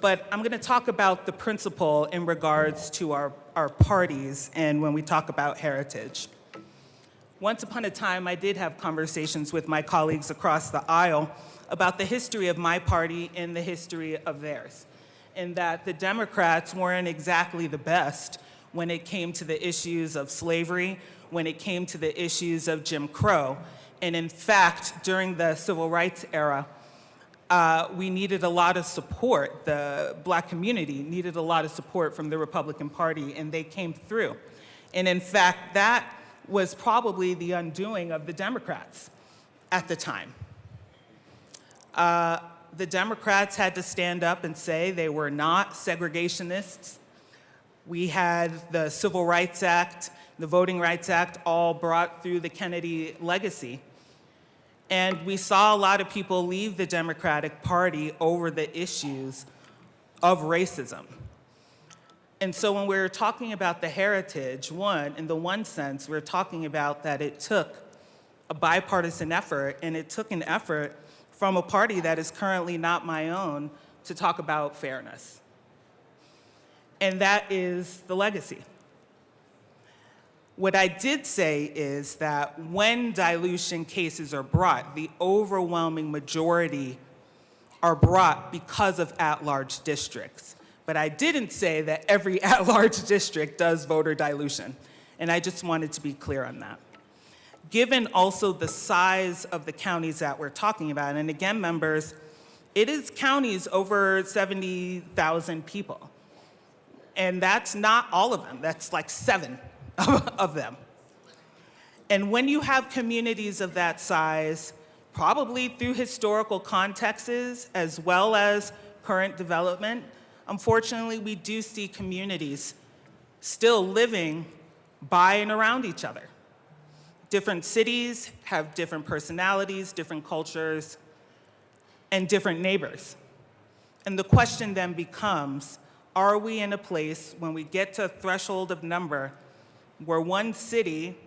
But I'm going to talk about the principle in regards to our parties and when we talk about heritage. once upon a time, I did have conversations with my colleagues across the aisle about the history of my party and the history of theirs, and that the Democrats weren't exactly the best when it came to the issues of slavery, when it came to the issues of Jim Crow. And in fact, during the civil rights era, we needed a lot of support. The Black community needed a lot of support from the Republican Party, and they came through. And in fact, that was probably the undoing of the Democrats at the time. The Democrats had to stand up and say they were not segregationists. We had the Civil Rights Act, the Voting Rights Act, all brought through the Kennedy legacy. And we saw a lot of people leave the Democratic Party over the issues of racism. And so when we're talking about the heritage, in the one sense, we're talking about that it took a bipartisan effort, and it took an effort from a party that is currently not my own to talk about fairness. And that is the legacy. What I did say is that when dilution cases are brought, the overwhelming majority are brought because of at-large districts. But I didn't say that every at-large district does voter dilution, and I just wanted to be clear on that. Given also the size of the counties that we're talking about, and again, members, it is counties over 70,000 people. And that's not all of them, that's like 7 of them. And when you have communities of that size, probably through historical contexts as well as current development, unfortunately, we do see communities still living by and around each other. Different cities have different personalities, different cultures, and different neighbors. And the question then becomes, are we in a place when we get to a threshold of number where one city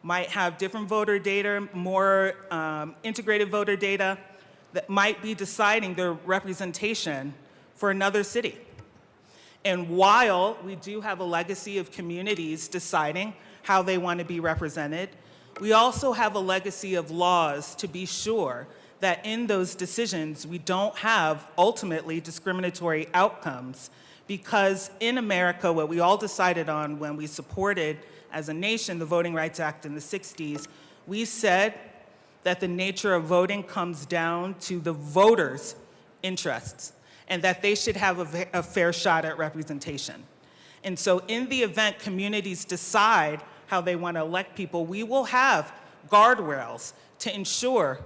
might have different voter data, more integrated voter data, that might be deciding their representation for another city? And while we do have a legacy of communities deciding how they want to be represented, we also have a legacy of laws to be sure that in those decisions we don't have ultimately discriminatory outcomes, because in America, what we all decided on when we supported as a nation the Voting Rights Act in the 60s, we said that the nature of voting comes down to the voters' interests and that they should have a fair shot at representation. And so in the event communities decide how they want to elect people, we will have guardrails to ensure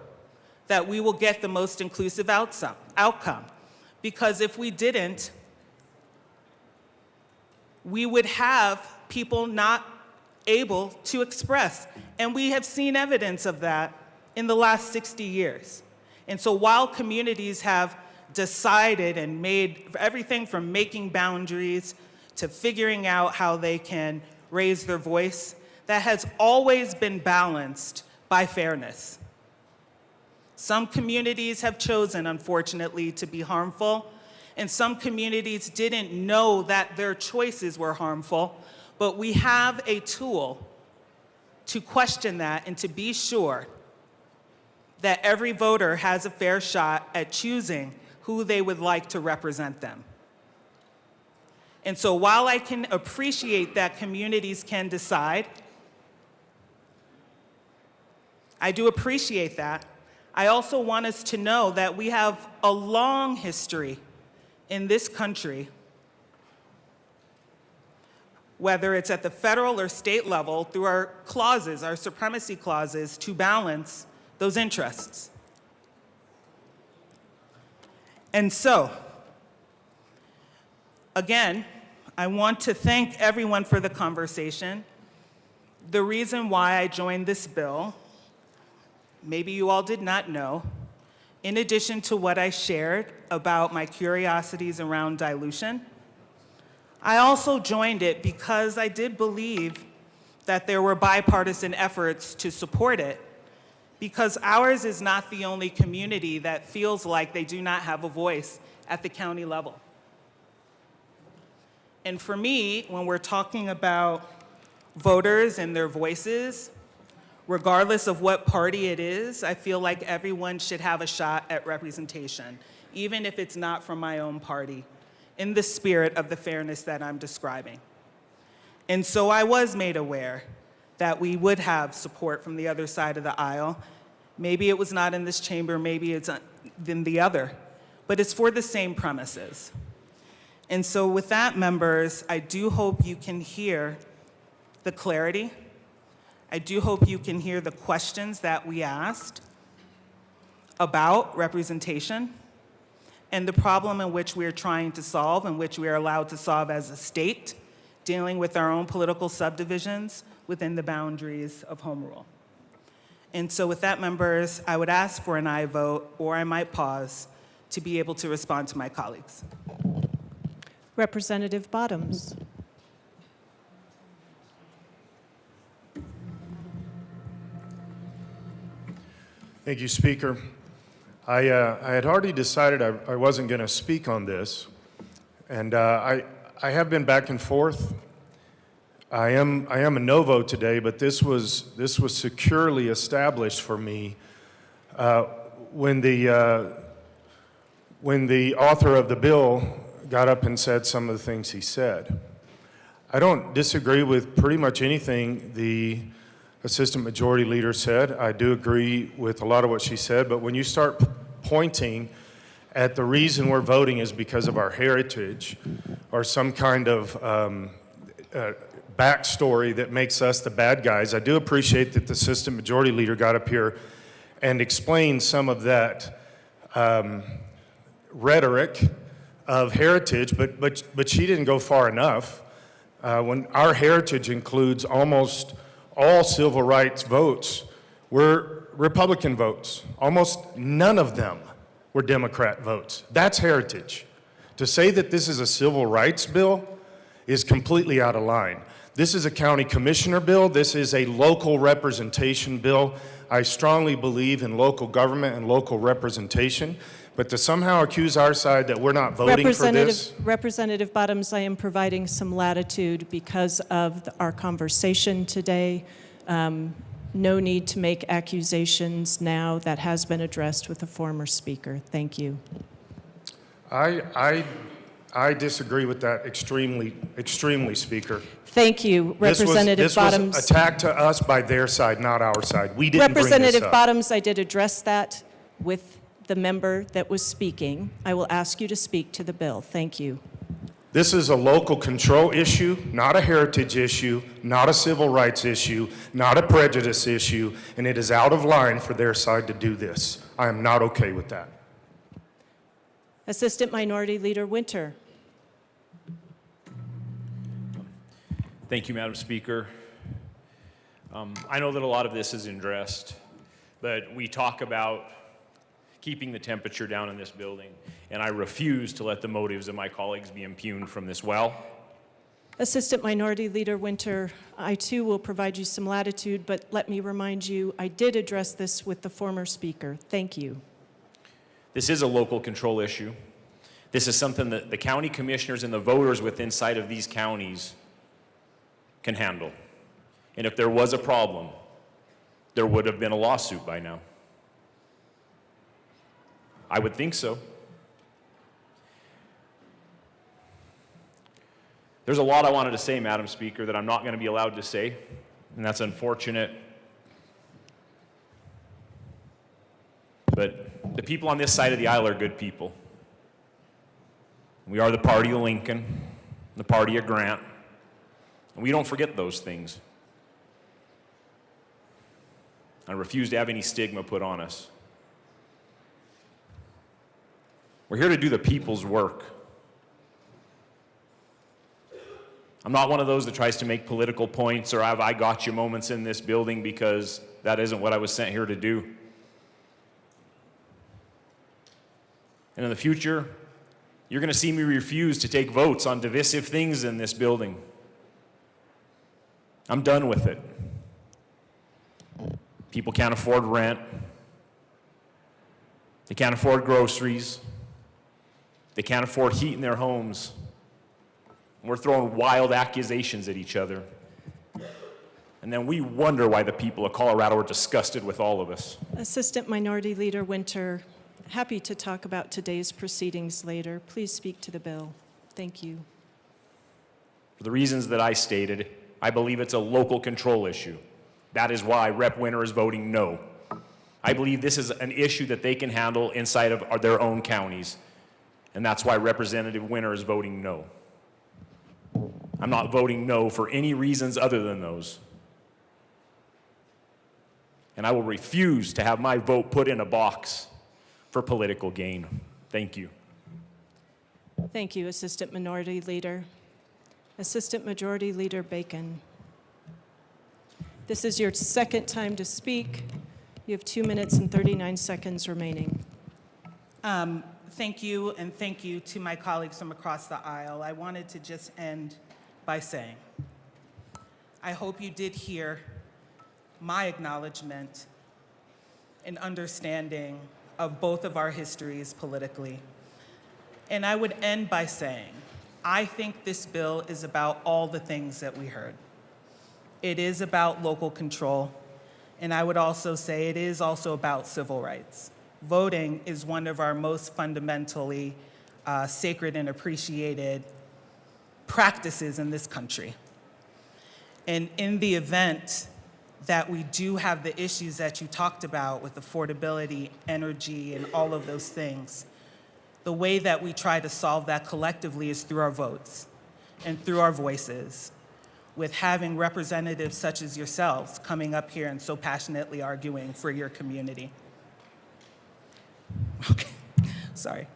that we will get the most inclusive outcome. Because if we didn't, we would have people not able to express. And we have seen evidence of that in the last 60 years. And so while communities have decided and made everything from making boundaries to figuring out how they can raise their voice, that has always been balanced by fairness. Some communities have chosen, unfortunately, to be harmful, and some communities didn't know that their choices were harmful, but we have a tool to question that and to be sure that every voter has a fair shot at choosing who they would like to represent them. And so while I can appreciate that communities can decide, I do appreciate that, I also want us to know that we have a long history in this country, whether it's at the federal or state level, through our clauses, our supremacy clauses, to balance those interests. And so, again, I want to thank everyone for the conversation. The reason why I joined this bill, maybe you all did not know, in addition to what I shared about my curiosities around dilution, I also joined it because I did believe that there were bipartisan efforts to support it, because ours is not the only community that feels like they do not have a voice at the county level. And for me, when we're talking about voters and their voices, Regardless of what party it is, I feel like everyone should have a shot at representation, even if it's not from my own party, in the spirit of the fairness that I'm describing. And so I was made aware that we would have support from the other side of the aisle. Maybe it was not in this chamber, maybe it's in the other, but it's for the same premises. And so with that, members, I do hope you can hear the clarity. I do hope you can hear the questions that we asked about representation and the problem in which we are trying to solve, in which we are allowed to solve as a state, dealing with our own political subdivisions within the boundaries of home rule. And so with that, members, I would ask for an aye vote, or I might pause to be able to respond to my colleagues. Representative Bottoms. Thank you, Speaker. I had already decided I wasn't going to speak on this, and I have been back and forth. I am a no vote today, but this was securely established for me when the author of the bill got up and said some of the things he said. I don't disagree with pretty much anything the Assistant Majority Leader said. I do agree with a lot of what she said, but when you start pointing at the reason we're voting is because of our heritage or some kind of backstory that makes us the bad guys, I do appreciate that the Assistant Majority Leader got up here and explained some of that rhetoric of heritage, but she didn't go far enough. When our heritage includes almost all civil rights votes were Republican votes. Almost none of them were Democrat votes. That's heritage. To say that this is a civil rights bill is completely out of line. This is a county commissioner bill. This is a local representation bill. I strongly believe in local government and local representation, but to somehow accuse our side that we're not voting for this. Representative Bottoms, I am providing some latitude because of our conversation today. No need to make accusations now. That has been addressed with the former speaker. Thank you. I disagree with that extremely, Speaker. Thank you, Representative Bottoms. This was attack to us by their side, not our side. We didn't bring this Representative up. Bottoms, I did address that with the member that was speaking. I will ask you to speak to the bill. Thank you. This is a local control issue, not a heritage issue, not a civil rights issue, not a prejudice issue, and it is out of line for their side to do this. I am not okay with that. Assistant Minority Leader Winter. Thank you, Madam Speaker. I know that a lot of this is addressed, but we talk about keeping the temperature down in this building, and I refuse to let the motives of my colleagues be impugned from this well. Assistant Minority Leader Winter, I too will provide you some latitude, but let me remind you, I did address this with the former speaker. Thank you. This is a local control issue. This is something that the county commissioners and the voters within inside of these counties can handle. And if there was a problem, there would have been a lawsuit by now. I would think so. There's a lot I wanted to say, Madam Speaker, that I'm not going to be allowed to say, and that's unfortunate. But the people on this side of the aisle are good people. We are the party of Lincoln, the party of Grant, and we don't forget those things. I refuse to have any stigma put on us. We're here to do the people's work. I'm not one of those that tries to make political points or have I got you moments in this building, because that isn't what I was sent here to do. And in the future, you're going to see me refuse to take votes on divisive things in this building. I'm done with it. People can't afford rent. They can't afford groceries. They can't afford heat in their homes. And we're throwing wild accusations at each other. And then we wonder why the people of Colorado are disgusted with all of us. Assistant Minority Leader Winter, happy to talk about today's proceedings later. Please speak to the bill. Thank you. For the reasons that I stated, I believe it's a local control issue. That is why Rep. Winter is voting no. I believe this is an issue that they can handle inside of their own counties, and that's why Representative Winter is voting no. I'm not voting no for any reasons other than those. And I will refuse to have my vote put in a box for political gain. Thank you. Thank you, Assistant Minority Leader. Assistant Majority Leader Bacon. This is your second time to speak. You have 2 minutes and 39 seconds remaining. Thank you, and thank you to my colleagues from across the aisle. I wanted to just end by saying, I hope you did hear my acknowledgement and understanding of both of our histories politically. And I would end by saying, I think this bill is about all the things that we heard. It is about local control, and I would also say it is also about civil rights. Voting is one of our most fundamentally sacred and appreciated practices in this country. And in the event that we do have the issues that you talked about with affordability, energy, and all of those things, the way that we try to solve that collectively is through our votes and through our voices, with having representatives such as yourselves coming up here and so passionately arguing for your community. Okay, sorry.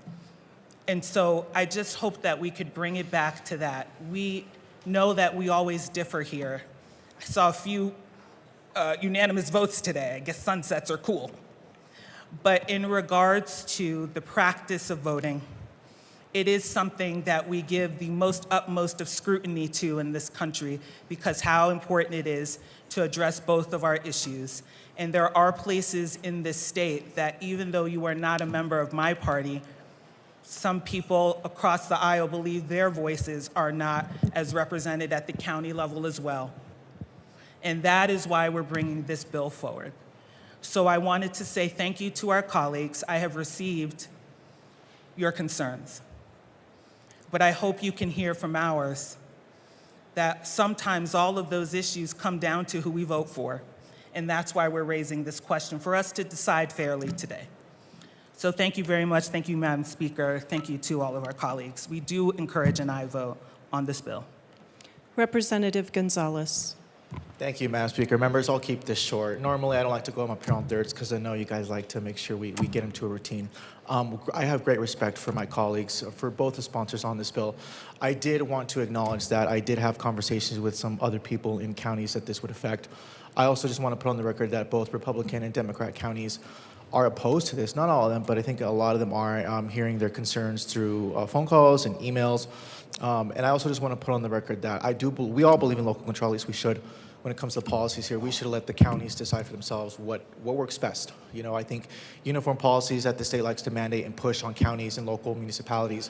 And so I just hope that we could bring it back to that. We know that we always differ here. I saw a few unanimous votes today. I guess sunsets are cool. But in regards to the practice of voting, it is something that we give the utmost of scrutiny to in this country because how important it is to address both of our issues. And there are places in this state that even though you are not a member of my party, some people across the aisle believe their voices are not as represented at the county level as well. And that is why we're bringing this bill forward. So I wanted to say thank you to our colleagues. I have received your concerns. But I hope you can hear from ours that sometimes all of those issues come down to who we vote for. And that's why we're raising this question, for us to decide fairly today. So thank you very much. Thank you, Madam Speaker. Thank you to all of our colleagues. We do encourage an aye vote on this bill. Representative Gonzalez. Thank you, Madam Speaker. Members, I'll keep this short. Normally, I don't like to go up here on thirds because I know you guys like to make sure we get into a routine. I have great respect for my colleagues, for both the sponsors on this bill. I did want to acknowledge that I did have conversations with some other people in counties that this would affect. I also just want to put on the record that both Republican and Democrat counties are opposed to this. Not all of them, but I think a lot of them are. Hearing their concerns through phone calls and emails. And I also just want to put on the record that we all believe in local control, at least we should. When it comes to policies here, we should let the counties decide for themselves what works best. You know, I think uniform policies that the state likes to mandate and push on counties and local municipalities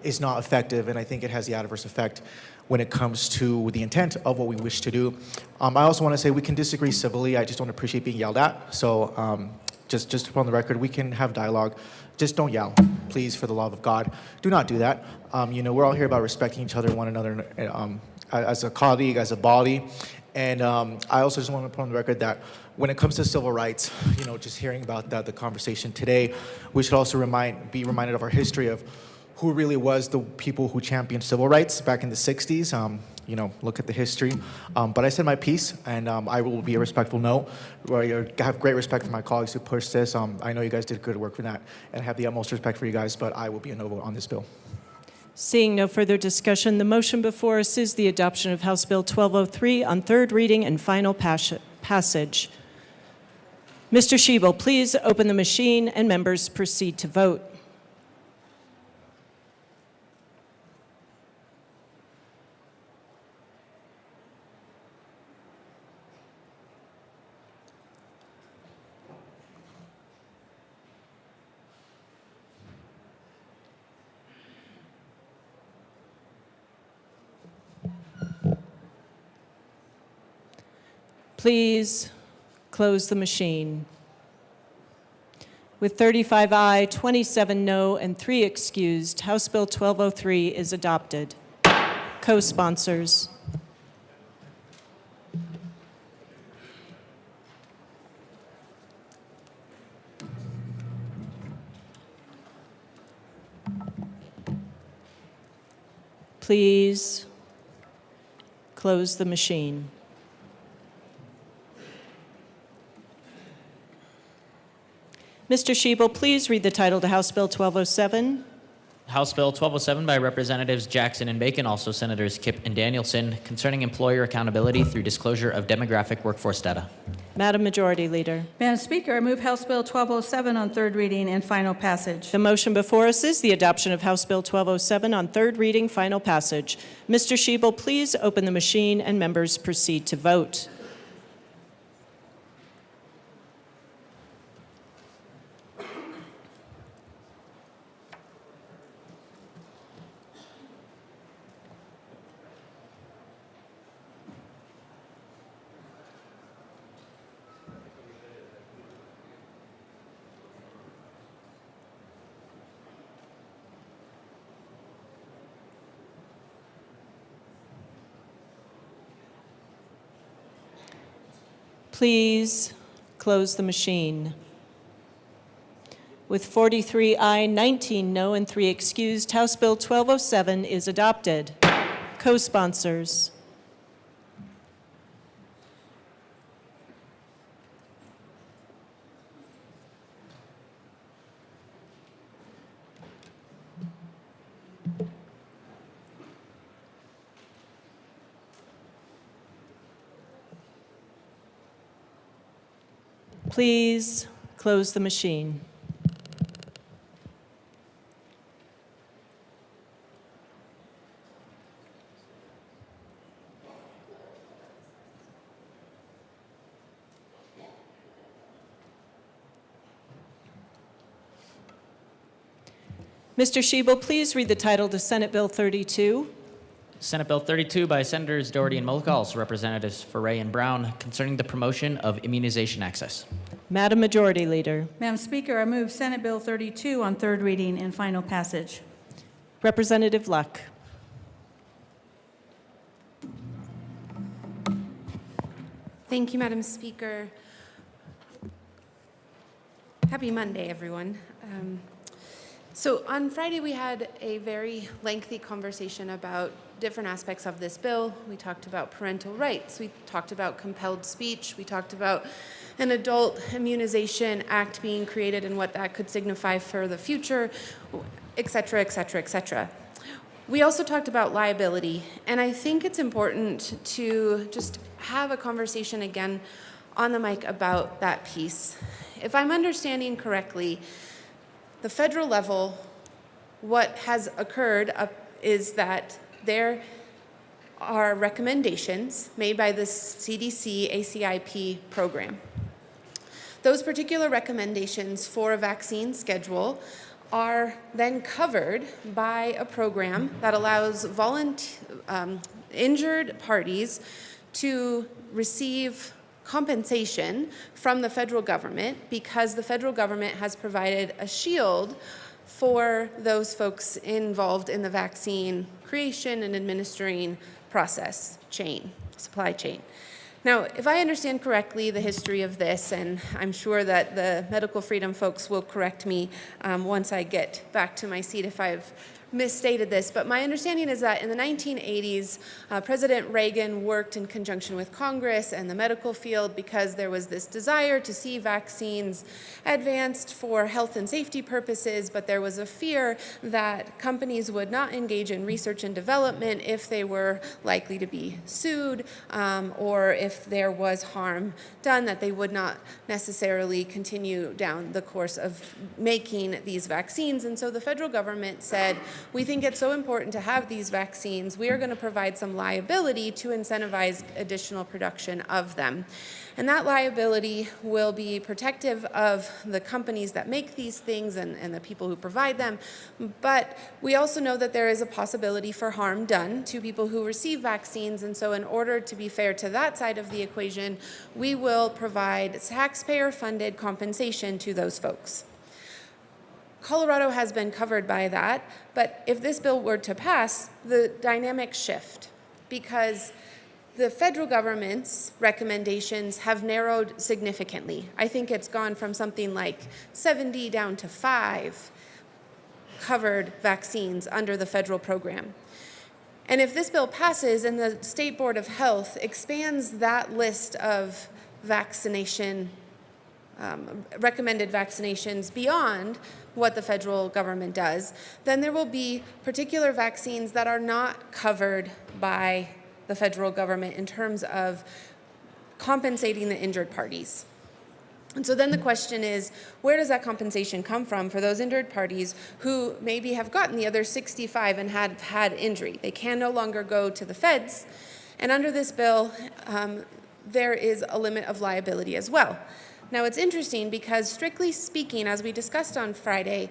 is not effective, and I think it has the adverse effect when it comes to the intent of what we wish to do. I also want to say we can disagree civilly. I just don't appreciate being yelled at. So just to put on the record, we can have dialogue. Just don't yell, please, for the love of God. Do not do that. You know, we're all here about respecting each other, one another, as a colleague, as a body. And I also just want to put on the record that when it comes to civil rights, you know, just hearing about the conversation today, we should also be reminded of our history of who really was the people who championed civil rights back in the 60s. You know, look at the history. But I said my piece, and I will be a respectful no. I have great respect for my colleagues who pushed this. I know you guys did good work for that, and I have the utmost respect for you guys, but I will be a no vote on this bill. Seeing no further discussion, the motion before us is the adoption of House Bill 1203 on third reading and final passage. Mr. Schiebel, please open the machine and members proceed to vote. Please close the machine. With 35 aye, 27 no, and 3 excused, House Bill 1203 is adopted. Co-sponsors. Please close the machine. Mr. Schiebel, please read the title to House Bill 1207. House Bill 1207 by Representatives Jackson and Bacon, also Senators Kipp and Danielson, concerning employer accountability through disclosure of demographic workforce data. Madam Majority Leader. Madam Speaker, I move House Bill 1207 on third reading and final passage. The motion before us is the adoption of House Bill 1207 on third reading, final passage. Mr. Schiebel, please open the machine and members proceed to vote. Please close the machine. With 43 aye, 19 no, and 3 excused, House Bill 1207 is adopted. Co-sponsors. Please close the machine. Mr. Schiebel, please read the title to Senate Bill 32. Senate Bill 32 by Senators Doherty and Mullica, also Representatives Foray and Brown, concerning the promotion of immunization access. Madam Majority Leader. Madam Speaker, I move Senate Bill 32 on third reading and final passage. Representative Luck. Thank you, Madam Speaker. Happy Monday, everyone. So on Friday, we had a very lengthy conversation about different aspects of this bill. We talked about parental rights. We talked about compelled speech. We talked about an adult immunization act being created and what that could signify for the future, et cetera, et cetera, et cetera. We also talked about liability, and I think it's important to just have a conversation again on the mic about that piece. If I'm understanding correctly, the federal level, what has occurred is that there are recommendations made by the CDC ACIP program. Those particular recommendations for a vaccine schedule are then covered by a program that allows injured parties to receive compensation from the federal government because the federal government has provided a shield for those folks involved in the vaccine creation and administering process chain, supply chain. Now, if I understand correctly the history of this, and I'm sure that the medical freedom folks will correct me once I get back to my seat if I've misstated this, but my understanding is that in the 1980s, President Reagan worked in conjunction with Congress and the medical field because there was this desire to see vaccines advanced for health and safety purposes, but there was a fear that companies would not engage in research and development if they were likely to be sued or if there was harm done, that they would not necessarily continue down the course of making these vaccines. And so the federal government said, we think it's so important to have these vaccines, we are going to provide some liability to incentivize additional production of them. And that liability will be protective of the companies that make these things and the people who provide them. But we also know that there is a possibility for harm done to people who receive vaccines. And so in order to be fair to that side of the equation, we will provide taxpayer-funded compensation to those folks. Colorado has been covered by that, but if this bill were to pass, the dynamics shift because the federal government's recommendations have narrowed significantly. I think it's gone from something like 70 down to 5 covered vaccines under the federal program. And if this bill passes and the State Board of Health expands that list of vaccination recommended vaccinations beyond what the federal government does, then there will be particular vaccines that are not covered by the federal government in terms of compensating the injured parties. And so then the question is, where does that compensation come from for those injured parties who maybe have gotten the other 65 and had injury? They can no longer go to the feds. And under this bill, there is a limit of liability as well. Now, it's interesting because strictly speaking, as we discussed on Friday,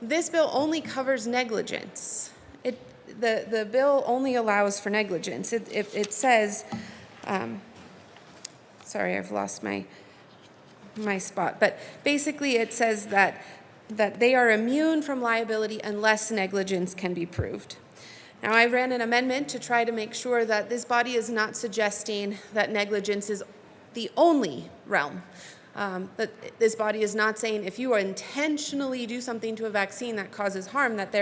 this bill only covers negligence. The bill only allows for negligence. It says, sorry, I've lost my spot, but basically it says that they are immune from liability unless negligence can be proved. Now, I ran an amendment to try to make sure that this body is not suggesting that negligence is the only realm. That this body is not saying if you intentionally do something to a vaccine that causes harm, that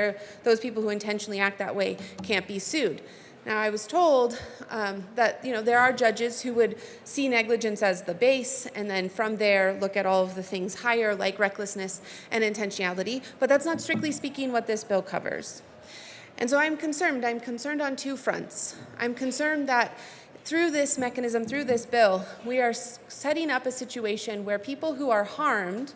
those people who intentionally act that way can't be sued. Now, I was told that there are judges who would see negligence as the base and then from there look at all of the things higher like recklessness and intentionality, but that's not strictly speaking what this bill covers. And so I'm concerned. I'm concerned on two fronts. I'm concerned that through this mechanism, through this bill, we are setting up a situation where people who are harmed,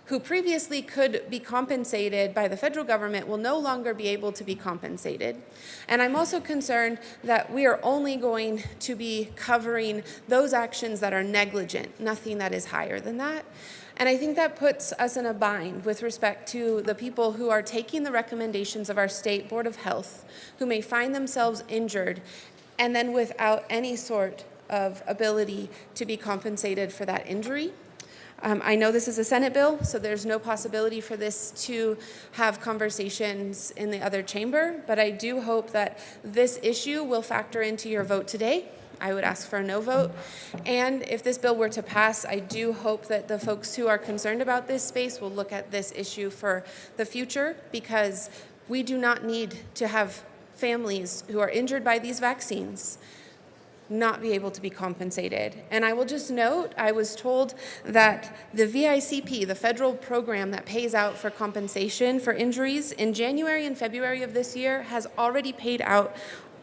who previously could be compensated by the federal government, will no longer be able to be compensated. And I'm also concerned that we are only going to be covering those actions that are negligent, nothing that is higher than that. And I think that puts us in a bind with respect to the people who are taking the recommendations of our State Board of Health, who may find themselves injured and then without any sort of ability to be compensated for that injury. I know this is a Senate bill, so there's no possibility for this to have conversations in the other chamber, but I do hope that this issue will factor into your vote today. I would ask for a no vote. And if this bill were to pass, I do hope that the folks who are concerned about this space will look at this issue for the future, because we do not need to have families who are injured by these vaccines not be able to be compensated. And I will just note, I was told that the VICP, the federal program that pays out for compensation for injuries, in January and February of this year has already paid out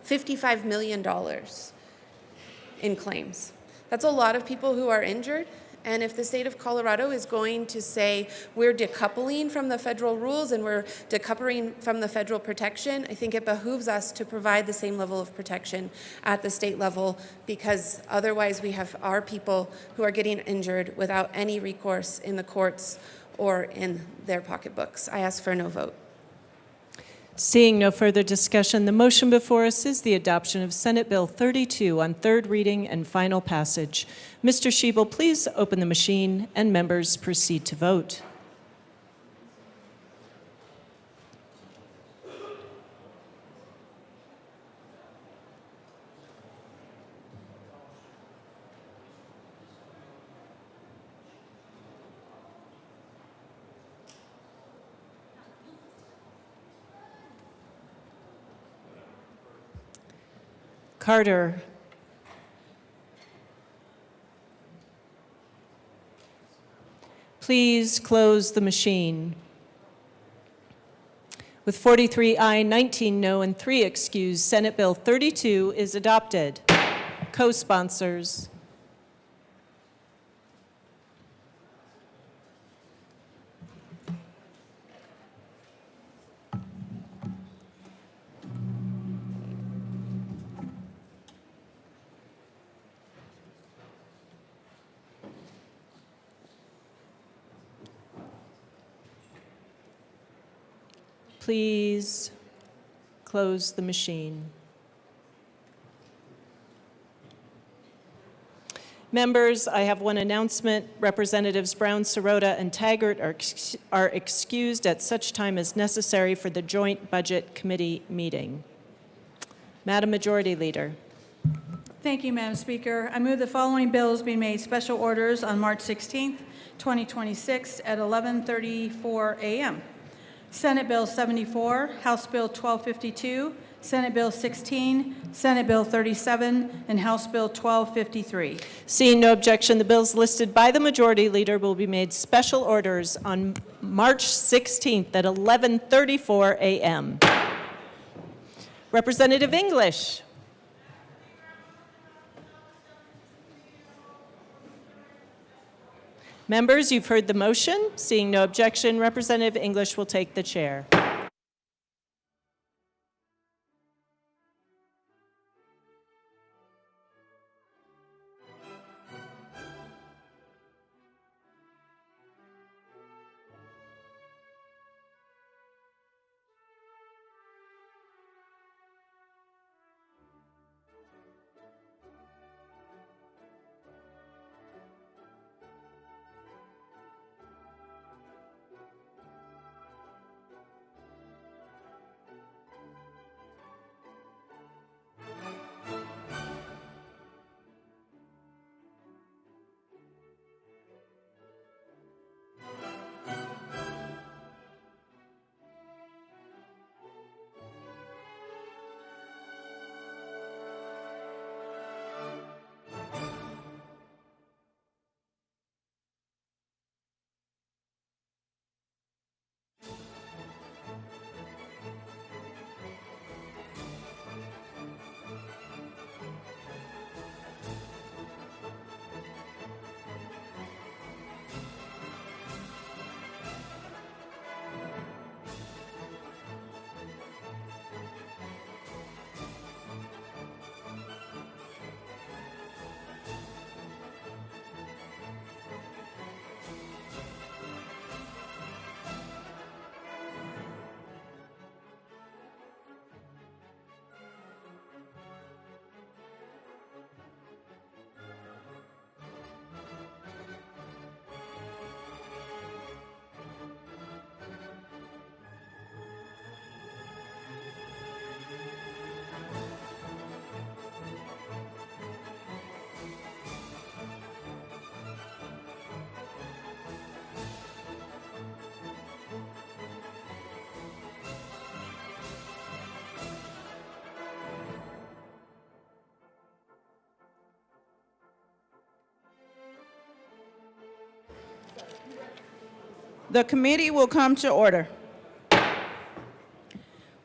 $55 million in claims. That's a lot of people who are injured. And if the state of Colorado is going to say we're decoupling from the federal rules and we're decoupling from the federal protection, I think it behooves us to provide the same level of protection at the state level, because otherwise we have our people who are getting injured without any recourse in the courts or in their pocketbooks. I ask for a no vote. Seeing no further discussion, the motion before us is the adoption of Senate Bill 32 on third reading and final passage. Mr. Schiebel, please open the machine and members proceed to vote. Carter. Please close the machine. With 43 aye, 19 no, and 3 excused, Senate Bill 32 is adopted. Co-sponsors. please close the machine? Members, I have one announcement. Representatives Brown, Sirota, and Taggart are excused at such time as necessary for the Joint Budget Committee meeting. Madam Majority Leader. Thank you, Madam Speaker. I move the following bills be made special orders on March 16th, 2026 at 11:34 a.m. Senate Bill 74, House Bill 1252, Senate Bill 16, Senate Bill 37, and House Bill 1253. Seeing no objection, the bills listed by the Majority Leader will be made special orders on March 16th at 11:34 a.m. Representative English. Members, you've heard the motion. Seeing no objection, Representative English will take the chair. The committee will come to order.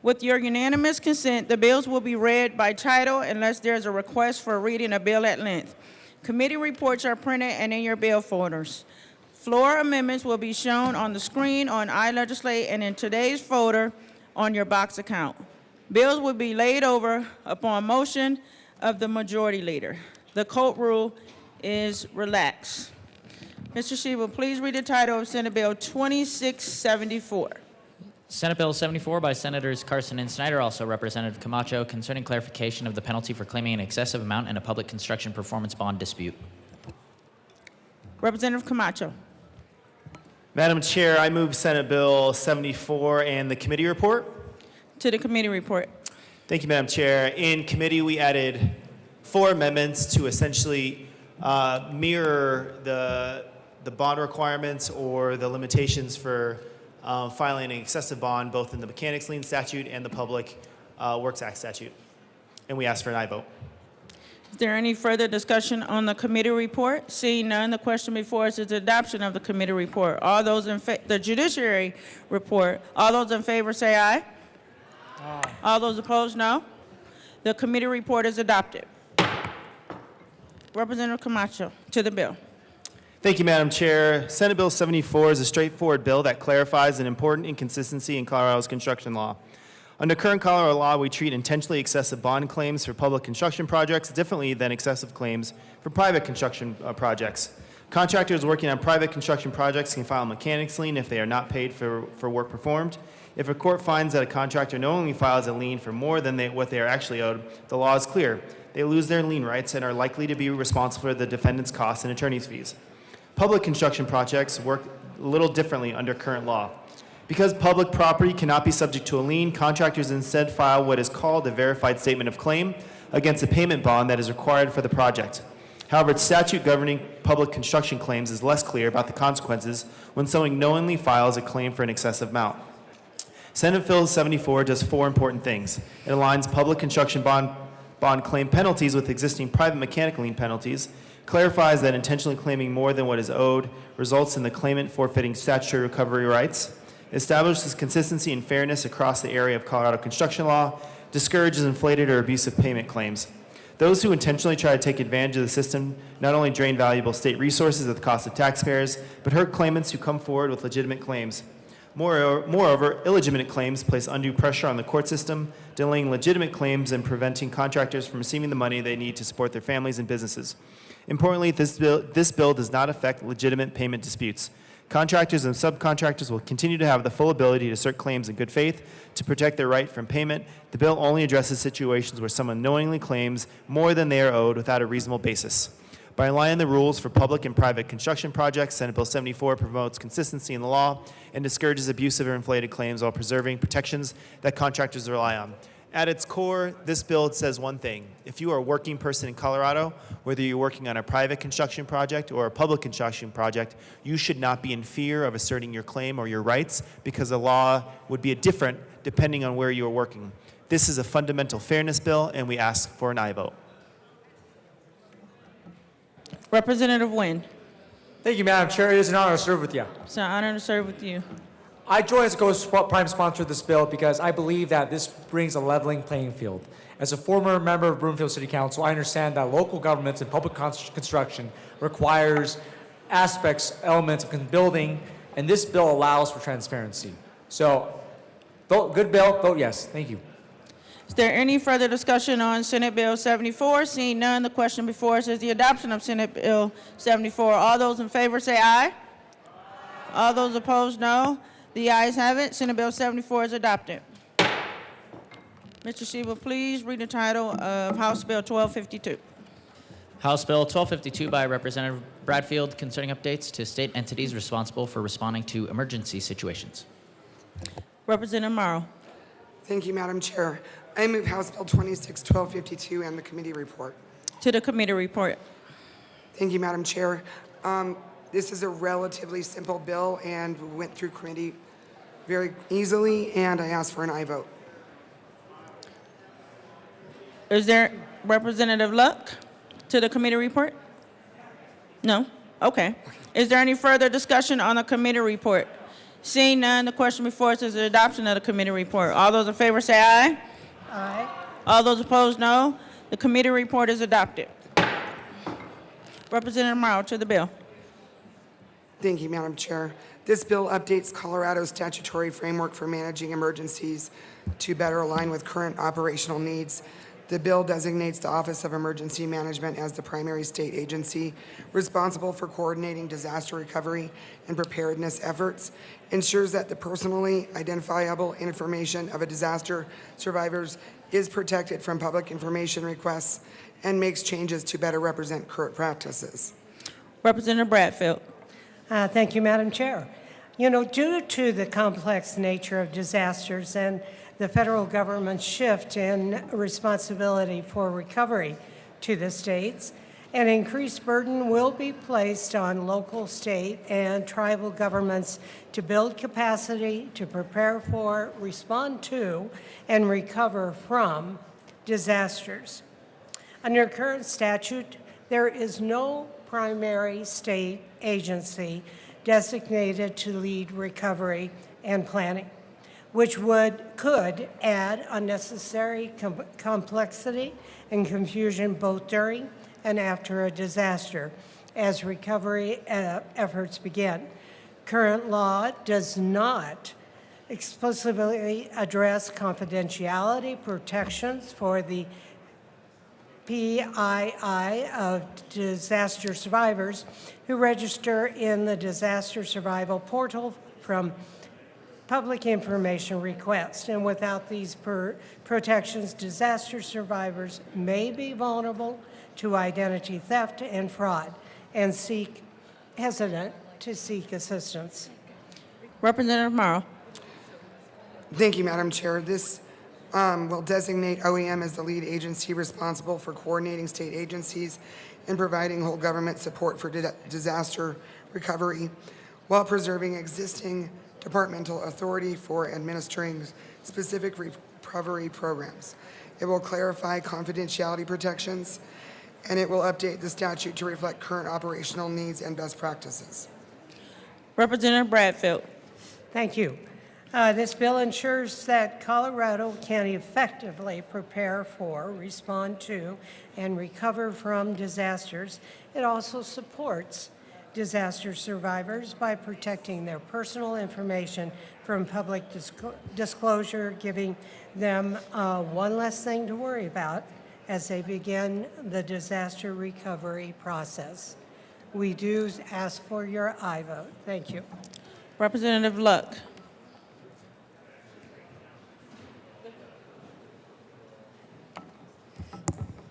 With your unanimous consent, the bills will be read by title unless there's a request for reading a bill at length. Committee reports are printed and in your bill folders. Floor amendments will be shown on the screen on iLegislate and in today's folder on your box account. Bills will be laid over upon motion of the Majority Leader. The court rule is relaxed. Mr. Sheba, please read the title of Senate Bill 2674. Senate Bill 74 by Senators Carson and Snyder, also Representative Camacho, concerning clarification of the penalty for claiming an excessive amount in a public construction performance bond dispute. Representative Camacho. Madam Chair, I move Senate Bill 74 and the committee report. To the committee report. Thank you, Madam Chair. In committee, we added 4 amendments to essentially mirror the bond requirements or the limitations for filing an excessive bond, both in the Mechanics Lien statute and the Public Works Act statute. And we ask for an aye vote. Is there any further discussion on the committee report? Seeing none, the question before us is the adoption of the committee report. All those in the judiciary report, all those in favor say aye. Aye. All those opposed, no. The committee report is adopted. Representative Camacho, to the bill. Thank you, Madam Chair. Senate Bill 74 is a straightforward bill that clarifies an important inconsistency in Colorado's construction law. Under current Colorado law, we treat intentionally excessive bond claims for public construction projects differently than excessive claims for private construction projects. Contractors working on private construction projects can file a mechanics lien if they are not paid for work performed. If a court finds that a contractor knowingly files a lien for more than what they are actually owed, the law is clear. They lose their lien rights and are likely to be responsible for the defendant's costs and attorney's fees. Public construction projects work a little differently under current law. Because public property cannot be subject to a lien, contractors instead file what is called a verified statement of claim against a payment bond that is required for the project. However, the statute governing public construction claims is less clear about the consequences when someone knowingly files a claim for an excessive amount. Senate Bill 74 does 4 important things. It aligns public construction bond claim penalties with existing private mechanical lien penalties, clarifies that intentionally claiming more than what is owed results in the claimant forfeiting statutory recovery rights, establishes consistency and fairness across the area of Colorado construction law, discourages inflated or abusive payment claims. Those who intentionally try to take advantage of the system not only drain valuable state resources at the cost of taxpayers, but hurt claimants who come forward with legitimate claims. Moreover, illegitimate claims place undue pressure on the court system, delaying legitimate claims and preventing contractors from receiving the money they need to support their families and businesses. Importantly, this bill does not affect legitimate payment disputes. Contractors and subcontractors will continue to have the full ability to assert claims in good faith to protect their right from payment. The bill only addresses situations where someone knowingly claims more than they are owed without a reasonable basis. By aligning the rules for public and private construction projects, Senate Bill 74 promotes consistency in the law and discourages abusive or inflated claims while preserving protections that contractors rely on. At its core, this bill says one thing. If you are a working person in Colorado, whether you're working on a private construction project or a public construction project, you should not be in fear of asserting your claim or your rights because the law would be different depending on where you are working. This is a fundamental fairness bill, and we ask for an aye vote. Representative Nguyen. Thank you, Madam Chair. It is an honor to serve with you. It's an honor to serve with you. I joined as a co-prime sponsor of this bill because I believe that this brings a leveling playing field. As a former member of Broomfield City Council, I understand that local governments and public construction requires elements of building, and this bill allows for transparency. So, good bill, vote yes. Thank you. Is there any further discussion on Senate Bill 74? Seeing none, the question before us is the adoption of Senate Bill 74. All those in favor say aye. All those opposed, no. The ayes have it. Senate Bill 74 is adopted. Mr. Sheba, please read the title of House Bill 1252. House Bill 1252 by Representative Bradfield concerning updates to state entities responsible for responding to emergency situations. Representative Morrow. Thank you, Madam Chair. I move House Bill 26-1252 and the committee report. To the committee report. Thank you, Madam Chair. This is a relatively simple bill and went through committee very easily, and I ask for an aye vote. Is there Representative Luck to the committee report? No? Okay. Is there any further discussion on the committee report? Seeing none, the question before us is the adoption of the committee report. All those in favor say aye. Aye. All those opposed, no. The committee report is adopted. Representative Morrow to the bill. Thank you, Madam Chair. This bill updates Colorado's statutory framework for managing emergencies to better align with current operational needs. The bill designates the Office of Emergency Management as the primary state agency responsible for coordinating disaster recovery and preparedness efforts, ensures that the personally identifiable information of a disaster survivors is protected from public information requests, and makes changes to better represent current practices. Representative Bradfield. Thank you, Madam Chair. You know, due to the complex nature of disasters and the federal government's shift in responsibility for recovery to the states, an increased burden will be placed on local, state, and tribal governments to build capacity to prepare for, respond to, and recover from disasters. Under current statute, there is no primary state agency designated to lead recovery and planning, which could add unnecessary complexity and confusion both during and after a disaster as recovery efforts begin. Current law does not explicitly address confidentiality protections for the PII of disaster survivors who register in the disaster survival portal from public information requests. And without these protections, disaster survivors may be vulnerable to identity theft and fraud and hesitant to seek assistance. Representative Morrow. Thank you, Madam Chair. This will designate OEM as the lead agency responsible for coordinating state agencies and providing whole government support for disaster recovery while preserving existing departmental authority for administering specific recovery programs. It will clarify confidentiality protections, and it will update the statute to reflect current operational needs and best practices. Representative Bradfield. Thank you. This bill ensures that Colorado can effectively prepare for, respond to, and recover from disasters. It also supports disaster survivors by protecting their personal information from public disclosure, giving them one less thing to worry about as they begin the disaster recovery process. We do ask for your aye vote. Thank you. Representative Luck.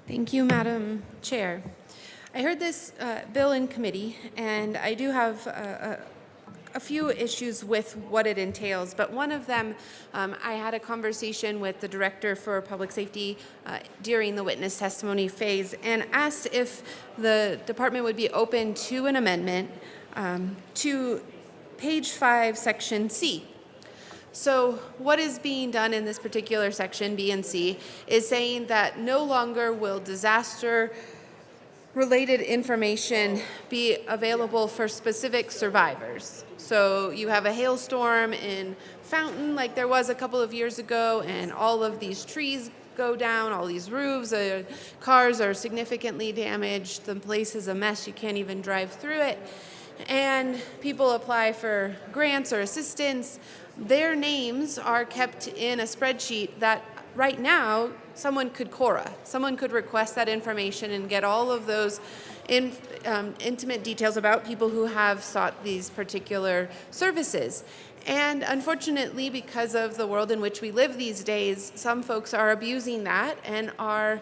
Thank you, Madam Chair. I heard this bill in committee, and I do have a few issues with what it entails, but one of them, I had a conversation with the Director for Public Safety during the witness testimony phase and asked if the department would be open to an amendment to page 5, section C. So what is being done in this particular section, B and C, is saying that no longer will disaster-related information be available for specific survivors. So you have a hailstorm in Fountain, like there was a couple of years ago, and all of these trees go down, all these roofs, cars are significantly damaged, the place is a mess, you can't even drive through it. And people apply for grants or assistance. Their names are kept in a spreadsheet that right now someone could CORA. Someone could request that information and get all of those intimate details about people who have sought these particular services. And unfortunately, because of the world in which we live these days, some folks are abusing that and are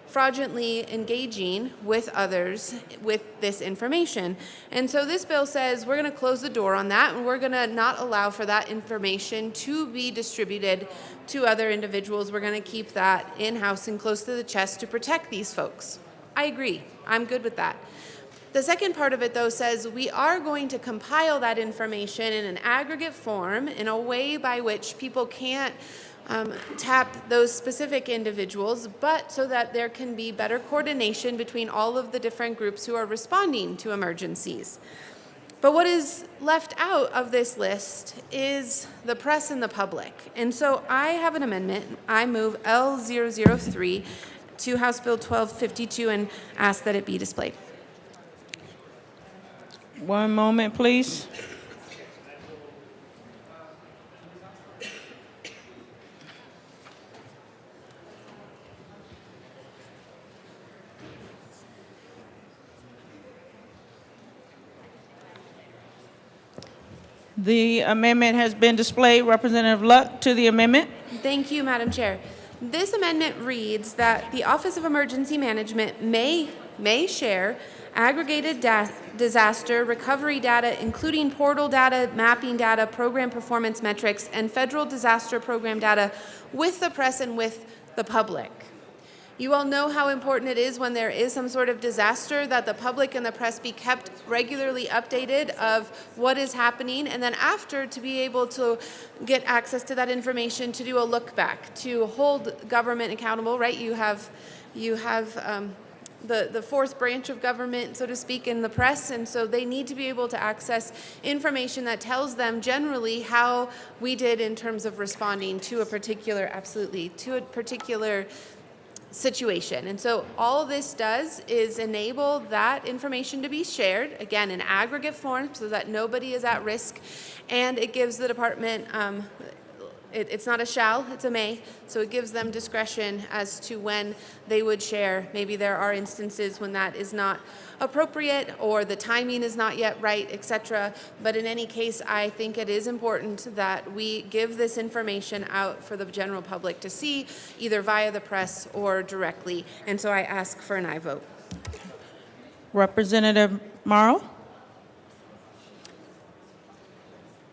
fraudulently engaging with others with this information. And so this bill says we're going to close the door on that, and we're going to not allow for that information to be distributed to other individuals. We're going to keep that in-house and close to the chest to protect these folks. I agree. I'm good with that. The second part of it, though, says we are going to compile that information in an aggregate form in a way by which people can't tap those specific individuals, but so that there can be better coordination between all of the different groups who are responding to emergencies. But what is left out of this list is the press and the public. And so I have an amendment. I move L003 to House Bill 1252 and ask that it be displayed. One moment, please. The amendment has been displayed. Representative Luck to the amendment. Thank you, Madam Chair. This amendment reads that the Office of Emergency Management may share aggregated disaster recovery data, including portal data, mapping data, program performance metrics, and federal disaster program data with the press and with the public. You all know how important it is when there is some sort of disaster that the public and the press be kept regularly updated of what is happening, and then after to be able to get access to that information to do a look back, to hold government accountable, right? You have the fourth branch of government, so to speak, in the press, and so they need to be able to access information that tells them generally how we did in terms of responding to a particular, situation. And so all this does is enable that information to be shared, again, in aggregate form so that nobody is at risk, and it gives the department it's not a shall, it's a may. So it gives them discretion as to when they would share. Maybe there are instances when that is not appropriate or the timing is not yet right, etc. But in any case, I think it is important that we give this information out for the general public to see, either via the press or directly. And so I ask for an aye vote. Representative Morrow?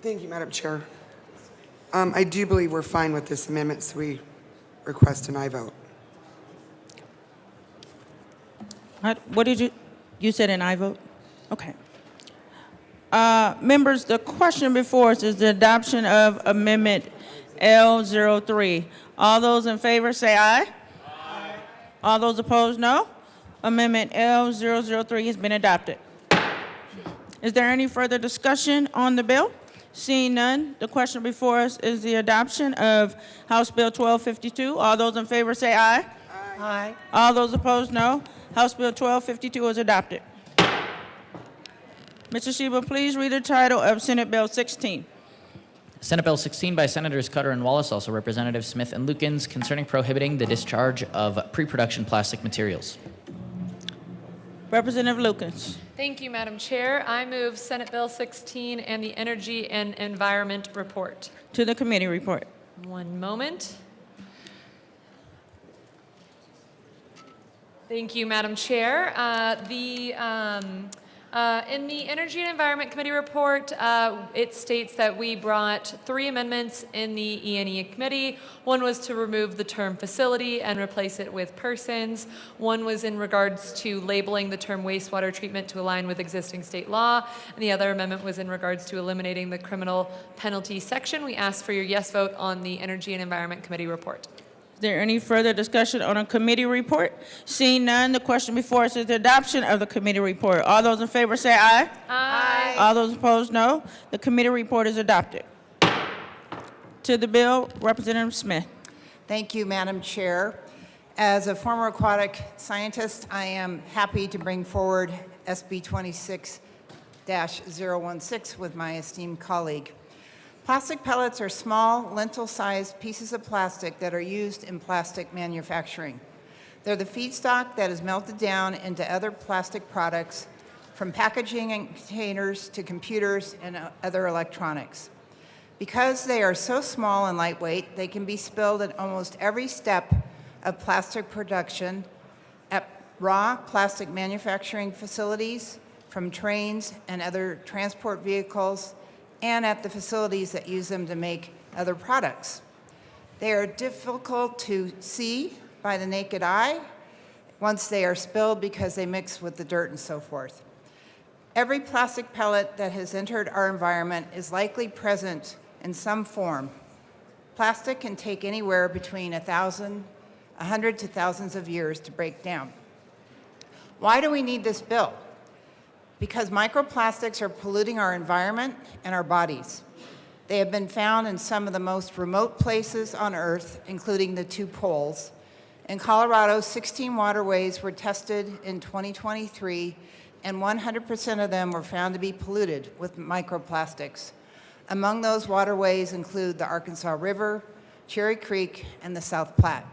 Thank you, Madam Chair. I do believe we're fine with this amendment, so we request an aye vote. What did you said an aye vote? Okay. Members, the question before us is the adoption of Amendment L03. All those in favor say aye. Aye. All those opposed, no. Amendment L003 has been adopted. Is there any further discussion on the bill? Seeing none, the question before us is the adoption of House Bill 1252. All those in favor say aye. Aye. All those opposed, no. House Bill 1252 is adopted. Mr. Sheba, please read the title of Senate Bill 16. Senate Bill 16 by Senators Cutter and Wallace, also Representatives Smith and Lukens, concerning prohibiting the discharge of pre-production plastic materials. Representative Lukens. Thank you, Madam Chair. I move Senate Bill 16 and the Energy and Environment Report. To the committee report. One moment. Thank you, Madam Chair. In the Energy and Environment Committee report, it states that we brought 3 amendments in the E&E Committee. One was to remove the term facility and replace it with persons. One was in regards to labeling the term wastewater treatment to align with existing state law. And the other amendment was in regards to eliminating the criminal penalty section. We ask for your yes vote on the Energy and Environment Committee report. Is there any further discussion on a committee report? Seeing none, the question before us is the adoption of the committee report. All those in favor say aye. Aye. All those opposed, no. The committee report is adopted. To the bill, Representative Smith. Thank you, Madam Chair. As a former aquatic scientist, I am happy to bring forward SB 26-016 with my esteemed colleague. Plastic pellets are small, lentil-sized pieces of plastic that are used in plastic manufacturing. They're the feedstock that is melted down into other plastic products, from packaging and containers to computers and other electronics. Because they are so small and lightweight, they can be spilled at almost every step of plastic production at raw plastic manufacturing facilities, from trains and other transport vehicles, and at the facilities that use them to make other products. They are difficult to see by the naked eye once they are spilled because they mix with the dirt and so forth. Every plastic pellet that has entered our environment is likely present in some form. Plastic can take anywhere between 100 to thousands of years to break down. Why do we need this bill? Because microplastics are polluting our environment and our bodies. They have been found in some of the most remote places on Earth, including the 2 poles. In Colorado, 16 waterways were tested in 2023, and 100% of them were found to be polluted with microplastics. Among those waterways include the Arkansas River, Cherry Creek, and the South Platte.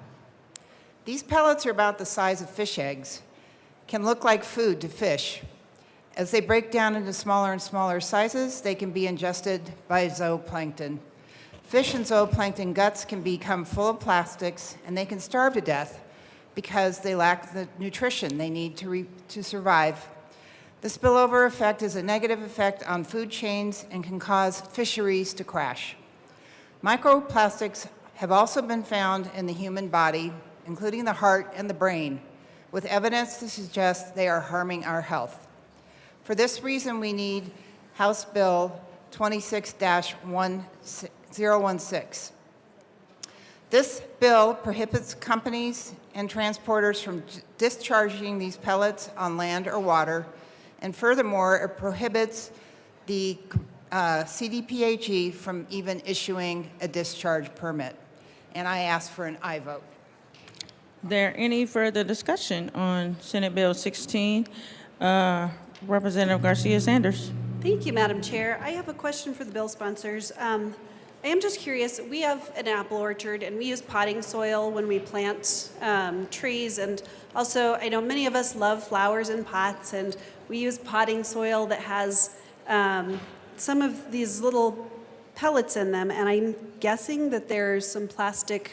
These pellets are about the size of fish eggs, can look like food to fish. As they break down into smaller and smaller sizes, they can be ingested by zooplankton. Fish and zooplankton guts can become full of plastics, and they can starve to death because they lack the nutrition they need to survive. The spillover effect is a negative effect on food chains and can cause fisheries to crash. Microplastics have also been found in the human body, including the heart and the brain, with evidence to suggest they are harming our health. For this reason, we need House Bill 26-016. This bill prohibits companies and transporters from discharging these pellets on land or water, and furthermore, it prohibits the CDPHE from even issuing a discharge permit. And I ask for an aye vote. Is there any further discussion on Senate Bill 16? Representative Garcia Sanders. Thank you, Madam Chair. I have a question for the bill sponsors. I am just curious, we have an apple orchard and we use potting soil when we plant trees, and also I know many of us love flowers in pots, and we use potting soil that has some of these little pellets in them, and I'm guessing that there's some plastic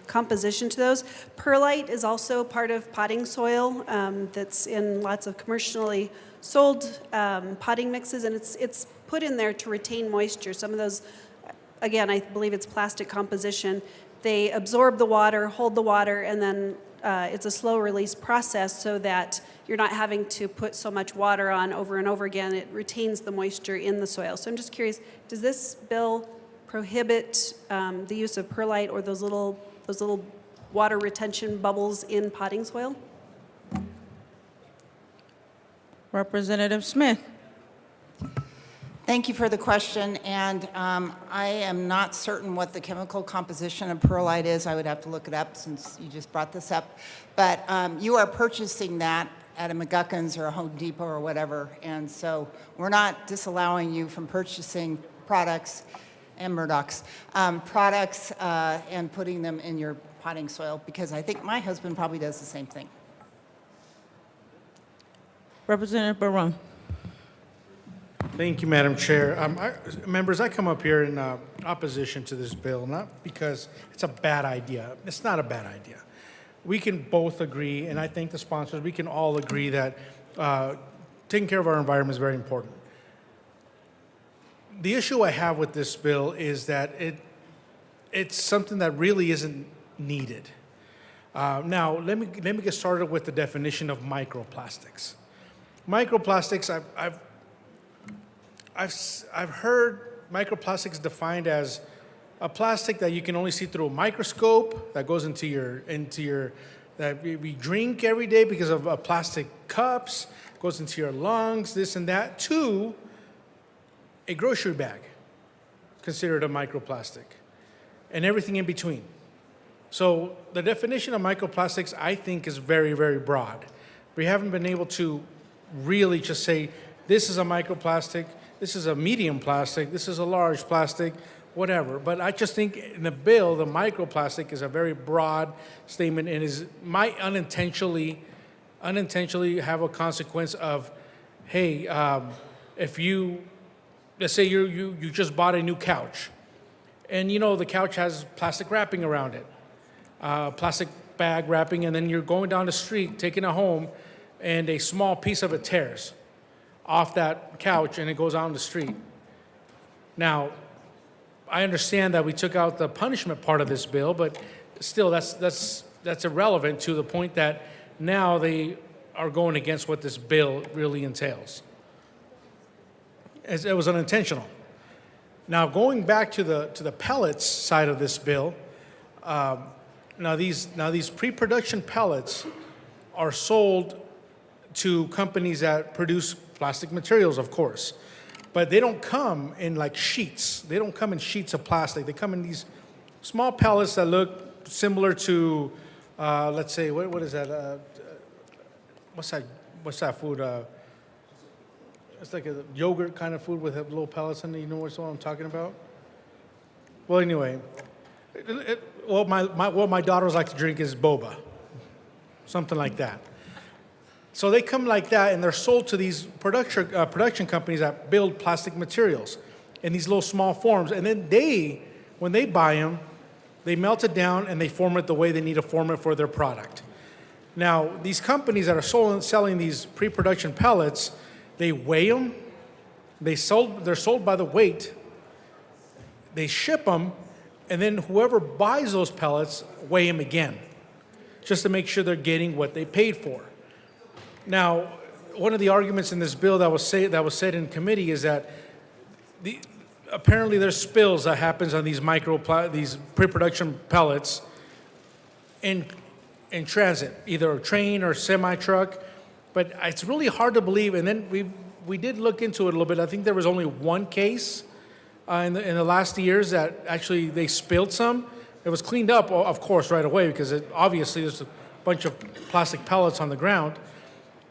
composition to those. Perlite is also part of potting soil that's in lots of commercially sold potting mixes, and it's put in there to retain moisture. Some of those, again, I believe it's plastic composition. They absorb the water, hold the water, and then it's a slow release process so that you're not having to put so much water on over and over again. It retains the moisture in the soil. So I'm just curious, does this bill prohibit the use of perlite or those little water retention bubbles in potting soil? Representative Smith. Thank you for the question, and I am not certain what the chemical composition of perlite is. I would have to look it up since you just brought this up. But you are purchasing that at a McGuckins or a Home Depot or whatever, and so we're not disallowing you from purchasing products and Murdoch's products and putting them in your potting soil, because I think my husband probably does the same thing. Representative Barone. Thank you, Madam Chair. Members, I come up here in opposition to this bill, not because it's a bad idea. It's not a bad idea. We can both agree, and I think the sponsors, we can all agree that taking care of our environment is very important. The issue I have with this bill is that it's something that really isn't needed. Now, let me get started with the definition of microplastics. Microplastics, I've heard microplastics defined as a plastic that you can only see through a microscope, that goes into your that we drink every day because of plastic cups, goes into your lungs, this and that, to a grocery bag, considered a microplastic, and everything in between. So the definition of microplastics, I think, is very, very broad. We haven't been able to really just say, this is a microplastic, this is a medium plastic, this is a large plastic, whatever. But I just think in the bill, the microplastic is a very broad statement and might unintentionally have a consequence of, hey, if you, let's say you just bought a new couch, and you know the couch has plastic wrapping around it, plastic bag wrapping, and then you're going down the street, taking it home, and a small piece of it tears off that couch and it goes out on the street. Now, I understand that we took out the punishment part of this bill, but still that's irrelevant to the point that now they are going against what this bill really entails. It was unintentional. Now, going back to the pellets side of this bill, now these pre-production pellets are sold to companies that produce plastic materials, of course. But they don't come in like sheets. They don't come in sheets of plastic. They come in these small pellets that look similar to, let's say, what is that? What's that food? It's like a yogurt kind of food with little pellets in it. You know what I'm talking about? Well, anyway, what my daughters like to drink is boba, something like that. So they come like that, and they're sold to these production companies that build plastic materials in these little small forms. And then when they buy them, they melt it down and they form it the way they need to form it for their product. Now, these companies that are selling these pre-production pellets, they weigh them, they're sold by the weight, they ship them, and then whoever buys those pellets weigh them again, just to make sure they're getting what they paid for. Now, one of the arguments in this bill that was said in committee is that apparently there's spills that happens on these pre-production pellets in transit, either a train or semi-truck. But it's really hard to believe. And then we did look into it a little bit. I think there was only one case in the last years that actually they spilled some. It was cleaned up, of course, right away, because obviously there's a bunch of plastic pellets on the ground.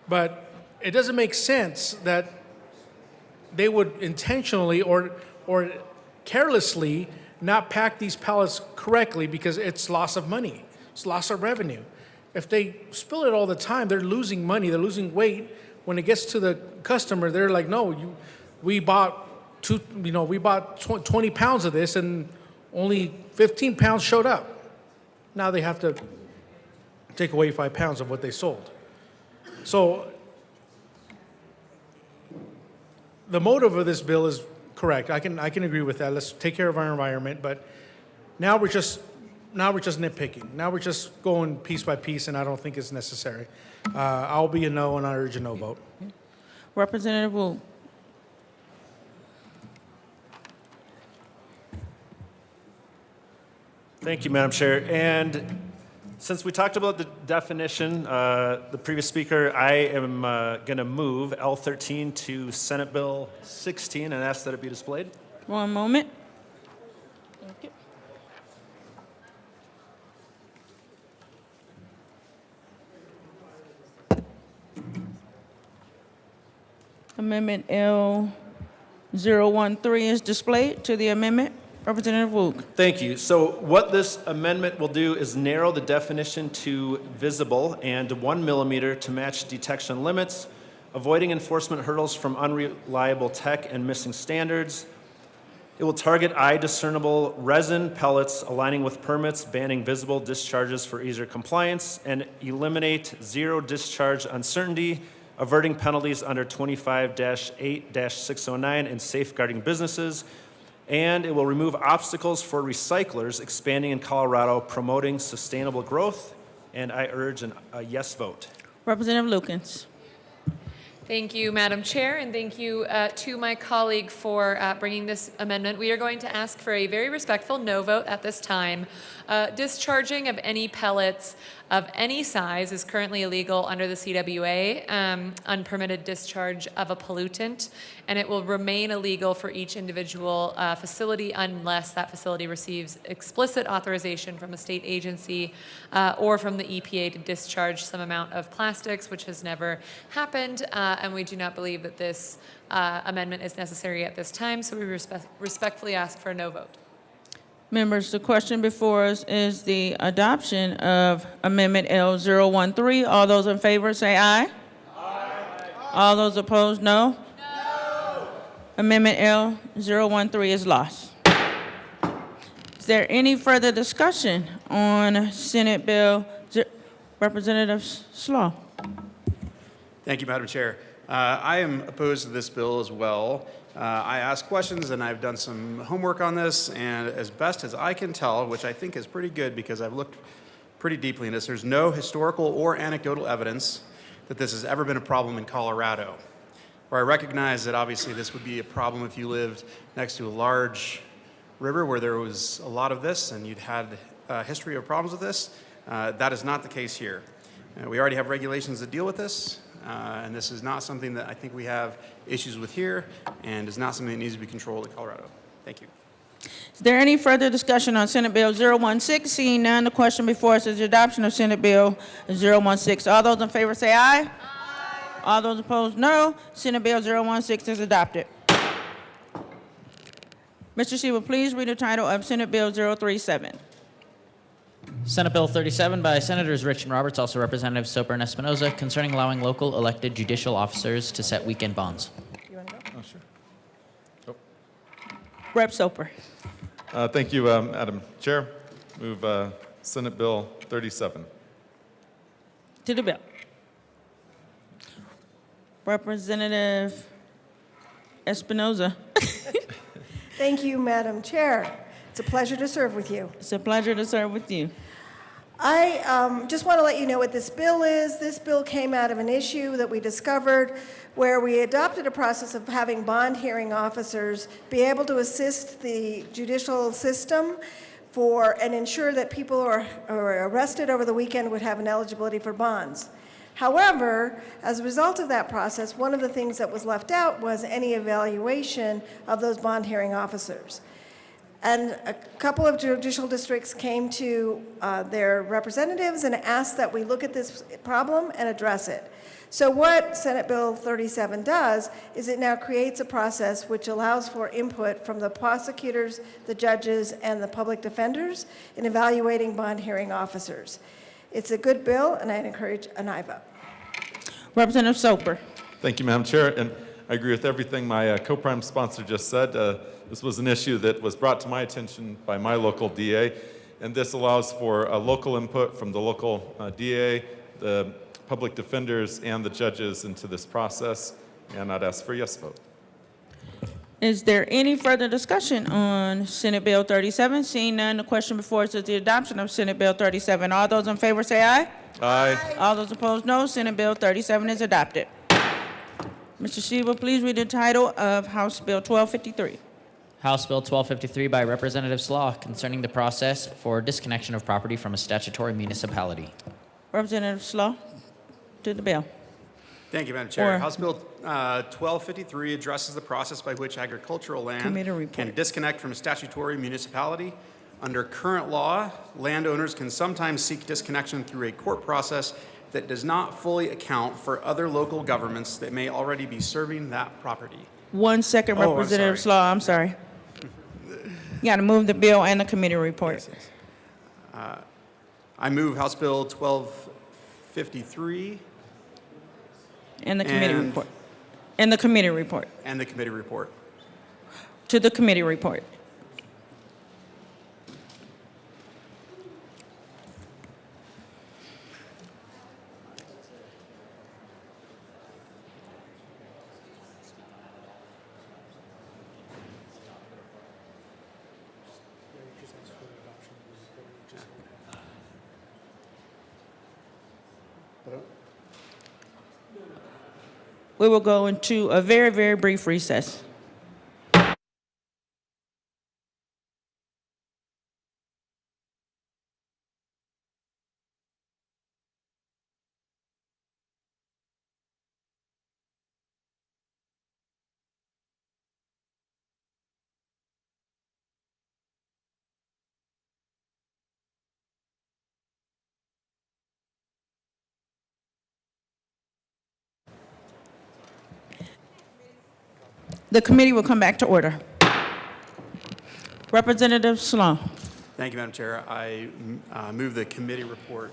But it doesn't make sense that they would intentionally or carelessly not pack these pallets correctly because it's loss of money. It's loss of revenue. If they spill it all the time, they're losing money, they're losing weight. When it gets to the customer, they're like, no, we bought 20 pounds of this and only 15 pounds showed up. Now they have to take away 5 pounds of what they sold. So the motive of this bill is correct. I can agree with that. Let's take care of our environment. But now we're just nitpicking. Now we're just going piece by piece, and I don't think it's necessary. I'll be a no, and I urge a no vote. Representative Wu. Thank you, Madam Chair. And since we talked about the definition, the previous speaker, I am going to move L13 to Senate Bill 16 and ask that it be displayed. One moment. Thank you. Amendment L013 is displayed to the amendment. Representative Wu. Thank you. So what this amendment will do is narrow the definition to visible and 1 millimeter to match detection limits, avoiding enforcement hurdles from unreliable tech and missing standards. It will target eye-discernible resin pellets aligning with permits, banning visible discharges for easier compliance, and eliminate zero discharge uncertainty, averting penalties under 25-8-609 and safeguarding businesses. And it will remove obstacles for recyclers expanding in Colorado, promoting sustainable growth. And I urge a yes vote. Representative Lukens. Thank you, Madam Chair, and thank you to my colleague for bringing this amendment. We are going to ask for a very respectful no vote at this time. Discharging of any pellets of any size is currently illegal under the CWA, unpermitted discharge of a pollutant, and it will remain illegal for each individual facility unless that facility receives explicit authorization from a state agency or from the EPA to discharge some amount of plastics, which has never happened, and we do not believe that this amendment is necessary at this time, so we respectfully ask for a no vote. Members, the question before us is the adoption of Amendment L013. All those in favor say aye. Aye. All those opposed, no. No. Amendment L013 is lost. Is there any further discussion on Senate Bill? Representative Slaw. Thank you, Madam Chair. I am opposed to this bill as well. I asked questions and I've done some homework on this, and as best as I can tell, which I think is pretty good because I've looked pretty deeply in this, there's no historical or anecdotal evidence that this has ever been a problem in Colorado. Where I recognize that obviously this would be a problem if you lived next to a large river where there was a lot of this and you'd had a history of problems with this. That is not the case here. We already have regulations that deal with this. And this is not something that I think we have issues with here, and is not something that needs to be controlled in Colorado. Thank you. Is there any further discussion on Senate Bill 016? Seeing none, the question before us is the adoption of Senate Bill 016. All those in favor say aye. Aye. All those opposed, no. Senate Bill 016 is adopted. Mr. Sheba, please read the title of Senate Bill 037. Senate Bill 37 by Senators Rich and Roberts, also Representative Soper and Espinoza, concerning allowing local elected judicial officers to set weekend bonds. Oh, sure. Oh. Rep. Soper. Thank you, Madam Chair. Move Senate Bill 37. To the bill. Representative Espinoza. Thank you, Madam Chair. It's a pleasure to serve with you. It's a pleasure to serve with you. I just want to let you know what this bill is. This bill came out of an issue that we discovered where we adopted a process of having bond hearing officers be able to assist the judicial system and ensure that people who are arrested over the weekend would have an eligibility for bonds. However, as a result of that process, one of the things that was left out was any evaluation of those bond hearing officers. And a couple of judicial districts came to their representatives and asked that we look at this problem and address it. So what Senate Bill 37 does is it now creates a process which allows for input from the prosecutors, the judges, and the public defenders in evaluating bond hearing officers. It's a good bill, and I'd encourage an aye vote. Representative Soper. Thank you, Madam Chair, and I agree with everything my co-prime sponsor just said. This was an issue that was brought to my attention by my local DA, and this allows for local input from the local DA, the public defenders, and the judges into this process, and I'd ask for a yes vote. Is there any further discussion on Senate Bill 37? Seeing none, the question before us is the adoption of Senate Bill 37. All those in favor say aye. Aye. All those opposed, no. Senate Bill 37 is adopted. Mr. Sheba, please read the title of House Bill 1253. House Bill 1253 by Representative Slaw concerning the process for disconnection of property from a statutory municipality. Representative Slaw, to the bill. Thank you, Madam Chair. Or- House Bill 1253 addresses the process by which agricultural land Committee report. can disconnect from a statutory municipality. Under current law, landowners can sometimes seek disconnection through a court process that does not fully account for other local governments that may already be serving that property. 1 second, Oh, I'm Representative sorry. Slaw, I'm sorry. You got to move the bill and the committee report. I move House Bill 1253 And the committee And- report. And the committee report. and the committee report. To the committee report. We will go into a very, very brief recess. The committee will come back to order. Representative Slaw. Thank you, Madam Chair. I move the committee report.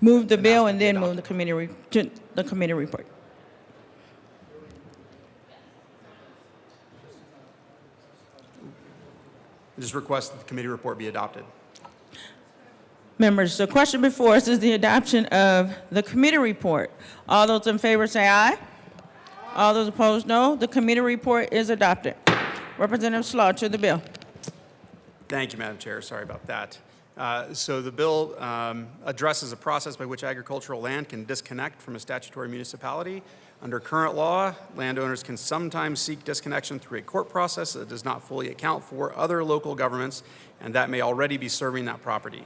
Move the bill and then move the committee to the committee report. I just request that the committee report be adopted. Members, the question before us is the adoption of the committee report. All those in favor say aye. All those opposed, no. The committee report is adopted. Representative Slaw, to the bill. Thank you, Madam Chair. Sorry about that. So the bill addresses a process by which agricultural land can disconnect from a statutory municipality. Under current law, landowners can sometimes seek disconnection through a court process that does not fully account for other local governments and that may already be serving that property.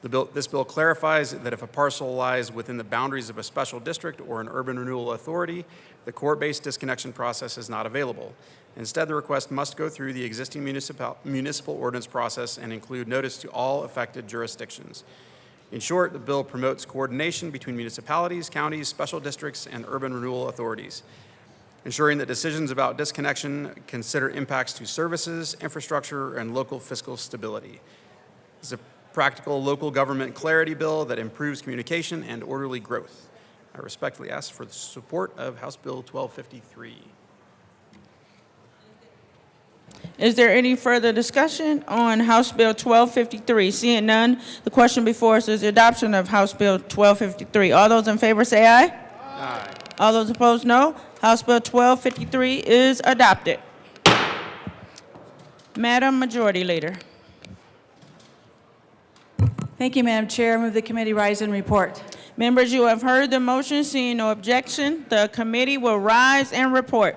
This bill clarifies that if a parcel lies within the boundaries of a special district or an urban renewal authority, the court-based disconnection process is not available. Instead, the request must go through the existing municipal ordinance process and include notice to all affected jurisdictions. In short, the bill promotes coordination between municipalities, counties, special districts, and urban renewal authorities, ensuring that decisions about disconnection consider impacts to services, infrastructure, and local fiscal stability. It's a practical local government clarity bill that improves communication and orderly growth. I respectfully ask for the support of House Bill 1253. Is there any further discussion on House Bill 1253? Seeing none, the question before us is the adoption of House Bill 1253. All those in favor say aye. Aye. All those opposed, no. House Bill 1253 is adopted. Madam Majority Leader. Thank you, Madam Chair. I move the committee rise and report. Members, you have heard the motion. Seeing no objection, the committee will rise and report.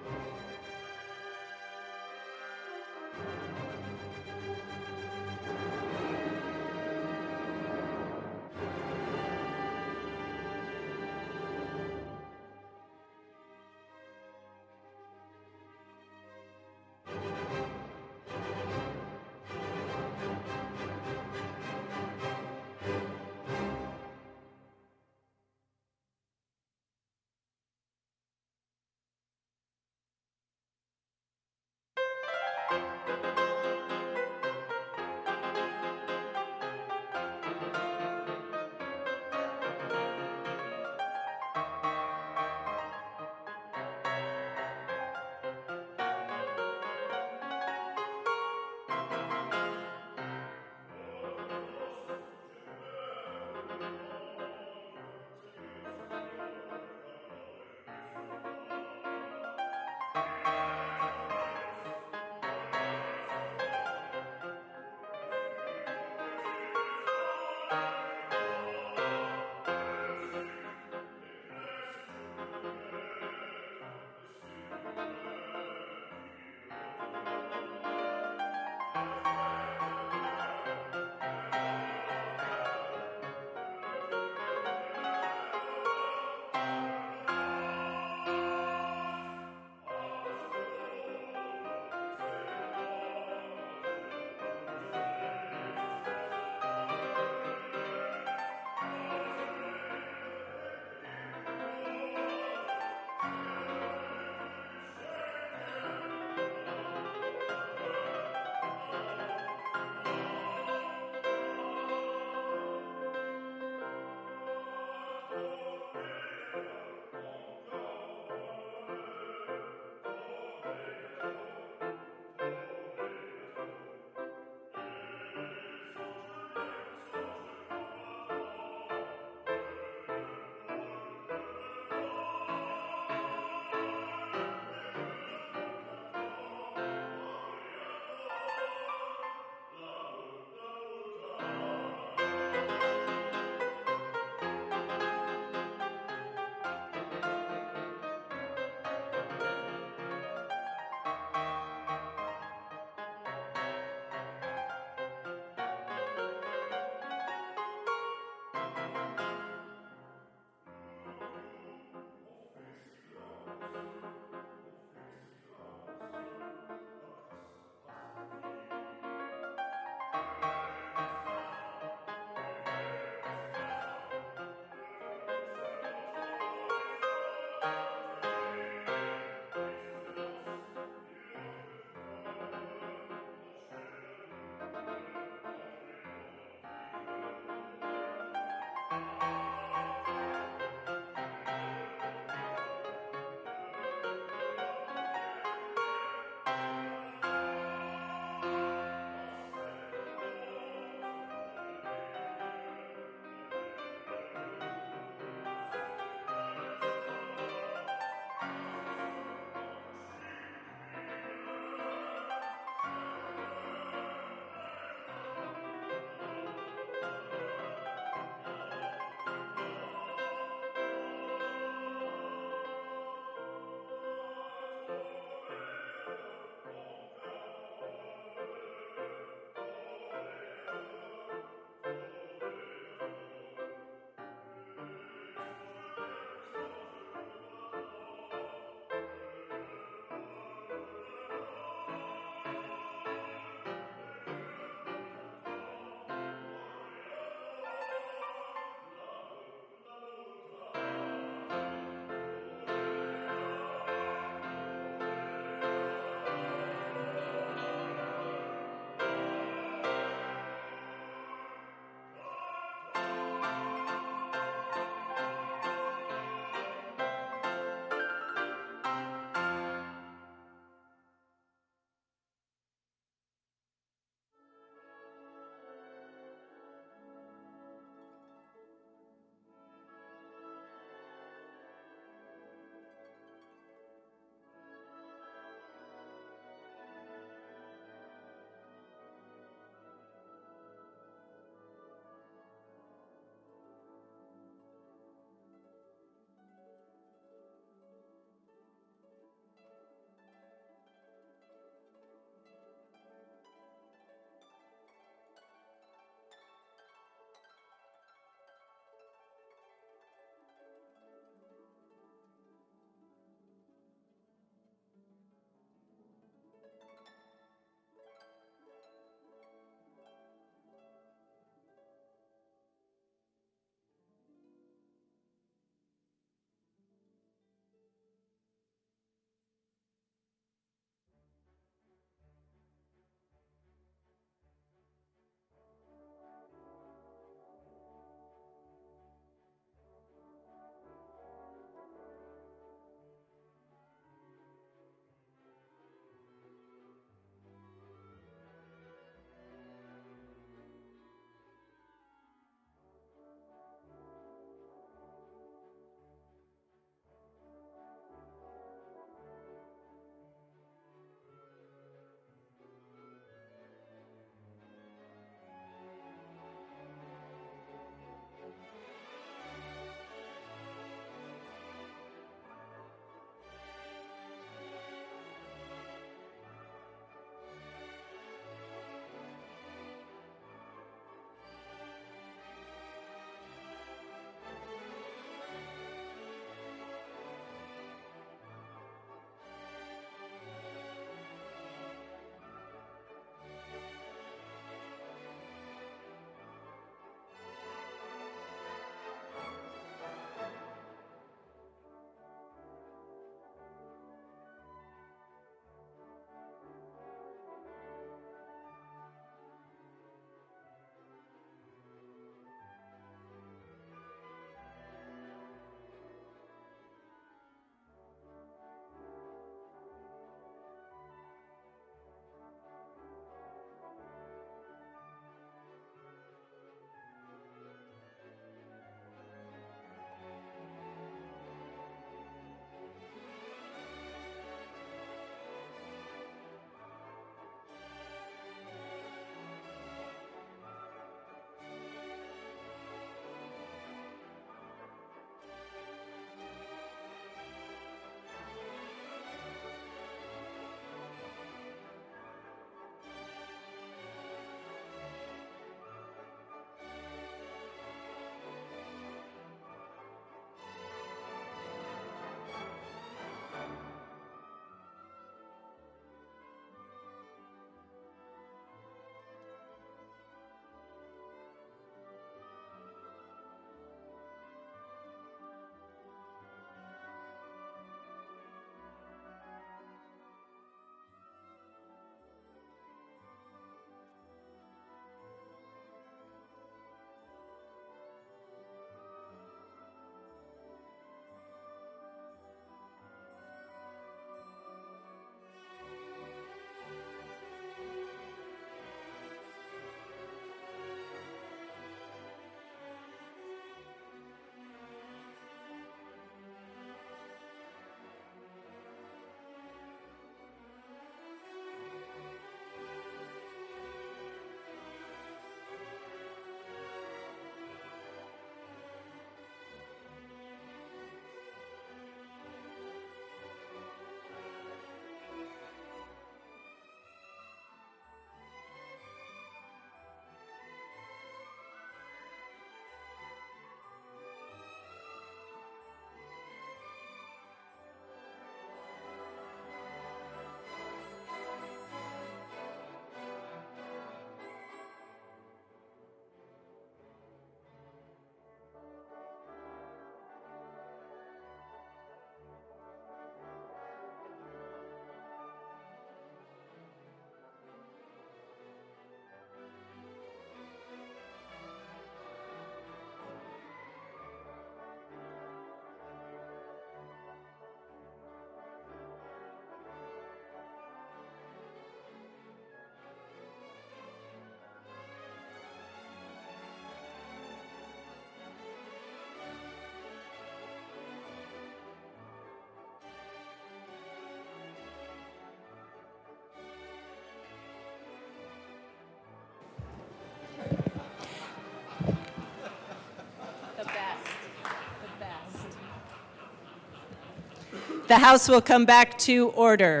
The House will come back to order.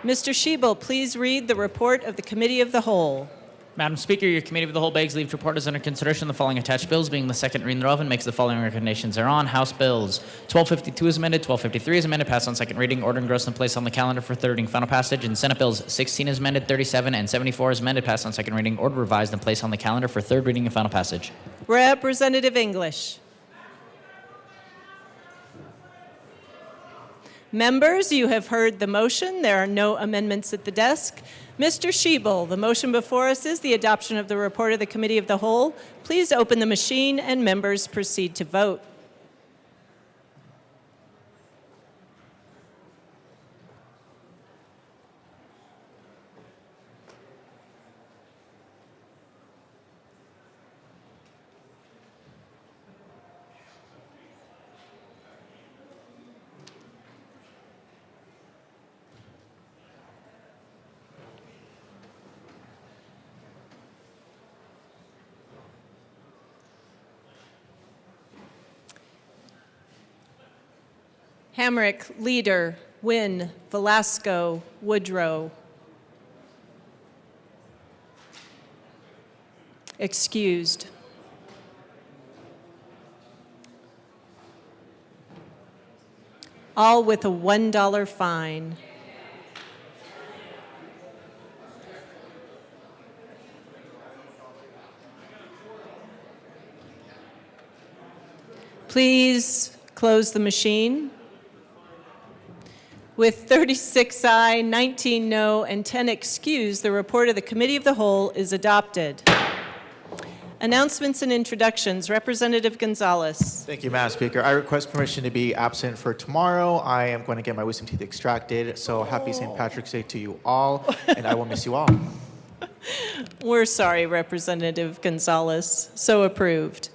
Mr. Schiebel, please read the report of the Committee of the Whole. Madam Speaker, your Committee of the Whole begs leave to report as under consideration the following attached bills, being the second reading thereof, and makes the following recommendations thereon. House Bills 1252 is amended, 1253 is amended, passed on second reading, ordered, engrossed, and placed on the calendar for third reading, final passage. And Senate Bills 16 is amended, 37 and 74 is amended, passed on second reading, ordered, revised, and placed on the calendar for third reading and final passage. Representative English. Members, you have heard the motion. There are no amendments at the desk. Mr. Schiebel, the motion before us is the adoption of the report of the Committee of the Whole. Please open the machine and members proceed to vote. Hamrick, Leader, Wynn, Velasco, Woodrow. Excused. All with a $1 fine. Please close the machine. With 36 aye, 19 no, and 10 excused, the report of the Committee of the Whole is adopted. Announcements and introductions. Representative Gonzalez. Thank you, Madam Speaker. I request permission to be absent for tomorrow. I am going to get my wisdom teeth extracted, so happy St. Patrick's Day to you all, and I will miss you all. We're sorry, Representative Gonzalez. So approved.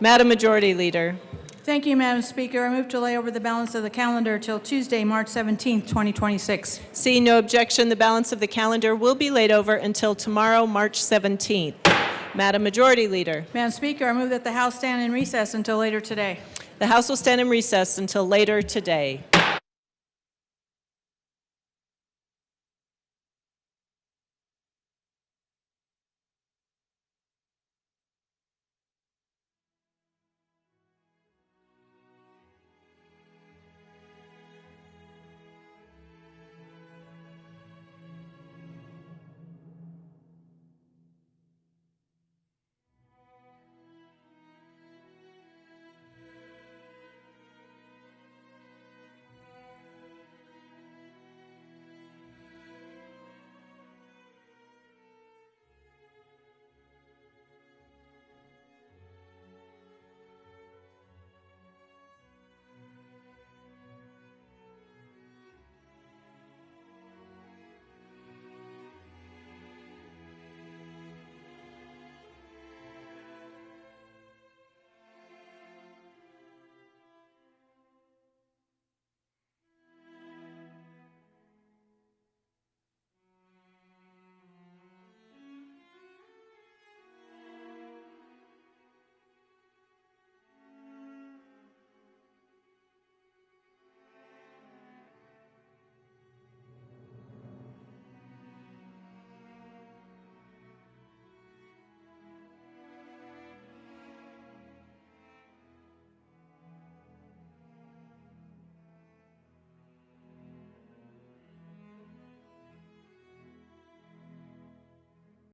Madam Majority Leader. Thank you, Madam Speaker. I move to lay over the balance of the calendar till Tuesday, March 17th, 2026. Seeing no objection, the balance of the calendar will be laid over until tomorrow, March 17th. Madam Majority Leader. Madam Speaker, I move that the House stand in recess until later today. The House will stand in recess until later today.